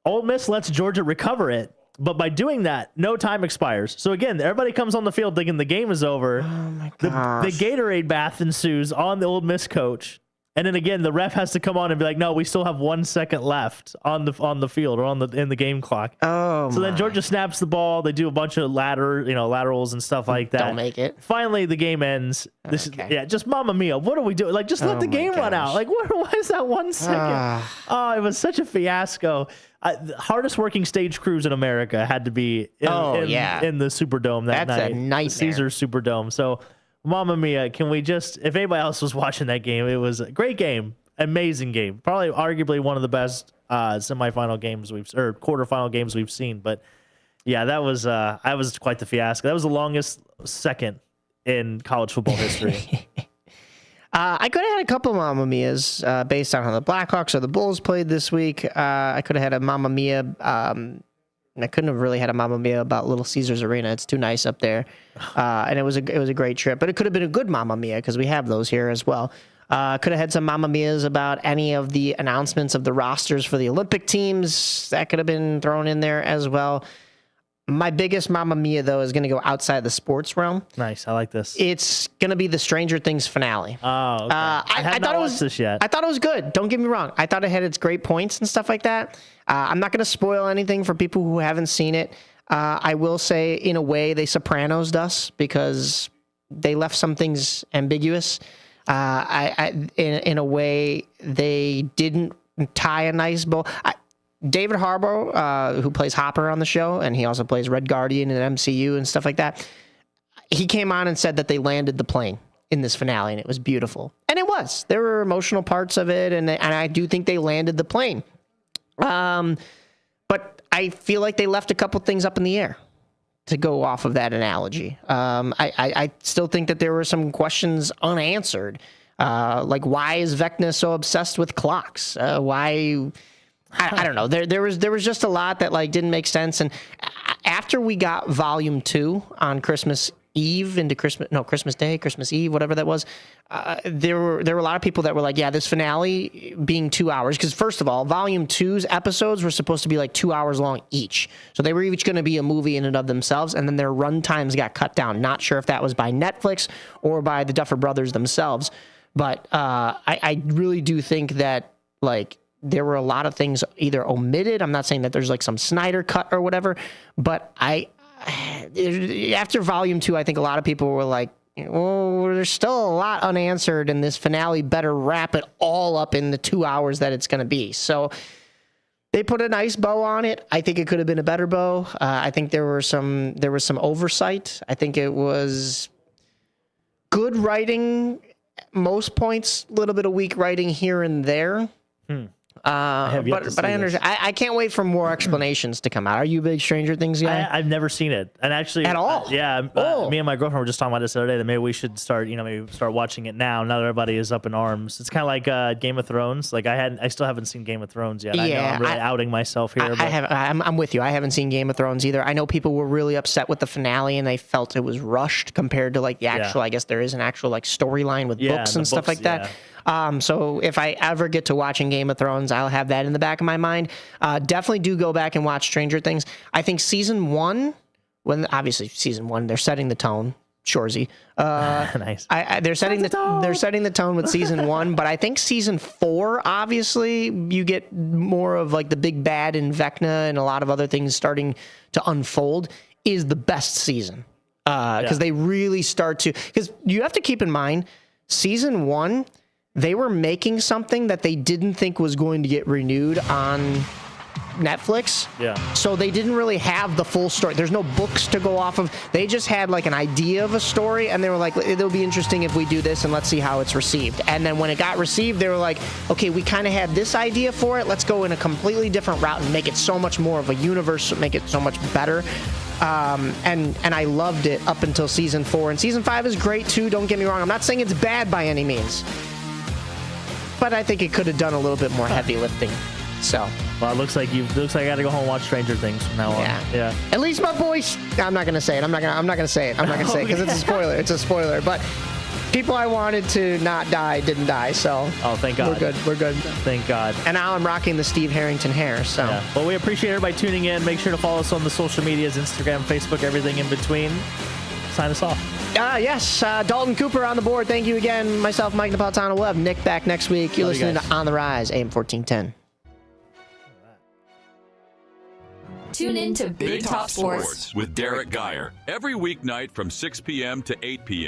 Ole Miss lets Georgia recover it. But by doing that, no time expires. So again, everybody comes on the field thinking the game is over.
Oh my gosh.
The Gatorade bath ensues on the Ole Miss coach. And then again, the ref has to come on and be like, no, we still have 1 second left on the field or in the game clock.
Oh,
so then Georgia snaps the ball. They do a bunch of laterals and stuff like that.
Don't make it.
Finally, the game ends. Just Mamma Mia. What are we doing? Like, just let the game run out. Like, why is that 1 second? It was such a fiasco. The hardest working stage crews in America had to be in the Superdome that night.
That's a nightmare.
Caesars Superdome. So, Mamma Mia, can we just, if anybody else was watching that game, it was a great game, amazing game. Probably arguably one of the best quarterfinal games we've seen. But yeah, that was quite the fiasco. That was the longest second in college football history.
I could have had a couple of Mamma Mias based on how the Blackhawks or the Bulls played this week. I could have had a Mamma Mia. I couldn't have really had a Mamma Mia about Little Caesars Arena. It's too nice up there. And it was a great trip. But it could have been a good Mamma Mia because we have those here as well. Could have had some Mamma Mias about any of the announcements of the rosters for the Olympic teams. That could have been thrown in there as well. My biggest Mamma Mia, though, is going to go outside the sports realm.
Nice. I like this.
It's going to be the Stranger Things finale.
Oh, okay. I have not watched this yet.
I thought it was good. Don't get me wrong. I thought it had its great points and stuff like that. I'm not going to spoil anything for people who haven't seen it. I will say, in a way, they Sopranos'd us because they left some things ambiguous. In a way, they didn't tie a nice bow. David Harbour, who plays Hopper on the show, and he also plays Red Guardian in MCU and stuff like that, he came on and said that they landed the plane in this finale, and it was beautiful. And it was. There were emotional parts of it, and I do think they landed the plane. But I feel like they left a couple things up in the air to go off of that analogy. I still think that there were some questions unanswered. Like, why is Vecna so obsessed with clocks? Why... I don't know. There was just a lot that like didn't make sense. And after we got Volume 2 on Christmas Eve into Christmas Day, Christmas Eve, whatever that was, there were a lot of people that were like, yeah, this finale being 2 hours. Because first of all, Volume 2's episodes were supposed to be like 2 hours long each. So they were each going to be a movie in and of themselves. And then their run times got cut down. Not sure if that was by Netflix or by the Duffer Brothers themselves. But I really do think that like, there were a lot of things either omitted. I'm not saying that there's like some Snyder cut or whatever, but after Volume 2, I think a lot of people were like, well, there's still a lot unanswered, and this finale better wrap it all up in the 2 hours that it's going to be. So they put a nice bow on it. I think it could have been a better bow. I think there was some oversight. I think it was good writing, most points, a little bit of weak writing here and there.
have yet to see
But I understand. I can't wait for more explanations to come out. Are you a big Stranger Things guy?
I've never seen it, and actually,
At all?
me and my girlfriend were just talking about this the other day. That maybe we should start watching it now. Now that everybody is up in arms, it's kind of like Game of Thrones. Like I still haven't seen Game of Thrones yet. I know I'm really outing myself here.
I'm with you. I haven't seen Game of Thrones either. I know people were really upset with the finale, and they felt it was rushed compared to like the actual. I guess there is an actual like storyline with books and stuff like that. So if I ever get to watching Game of Thrones, I'll have that in the back of my mind. Definitely do go back and watch Stranger Things. I think season 1, obviously season 1, they're setting the tone. Shorzy.
Nice.
They're setting the tone with season 1, but I think season 4, obviously, you get more of like the big bad in Vecna and a lot of other things starting to unfold, is the best season. Because they really start to, because you have to keep in mind, season 1, they were making something that they didn't think was going to get renewed on Netflix.
Yeah.
So they didn't really have the full story. There's no books to go off of. They just had like an idea of a story, and they were like, it'll be interesting if we do this, and let's see how it's received. And then when it got received, they were like, okay, we kind of had this idea for it. Let's go in a completely different route and make it so much more of a universe, make it so much better. And I loved it up until season 4. And season 5 is great too, don't get me wrong. I'm not saying it's bad by any means, but I think it could have done a little bit more heavy lifting. So,
well, it looks like I got to go home and watch Stranger Things from now on. Yeah.
At least my boys. I'm not gonna say it. I'm not gonna say it because it's a spoiler. It's a spoiler. But people I wanted to not die didn't die. So.
Oh, thank God.
We're good.
Thank God.
And now I'm rocking the Steve Harrington hair. So.
Yeah. Well, we appreciate everybody tuning in. Make sure to follow us on the social medias: Instagram, Facebook, everything in between. Sign us off.
Yes, Dalton Cooper on the board. Thank you again. Myself, Mike Napolitano. We'll have Nick back next week. You're listening to On the Rise, AM 1410.
Tune in to Big Top Sports
with Derek Geyer every weeknight from 6 p.m. to 8 p.m.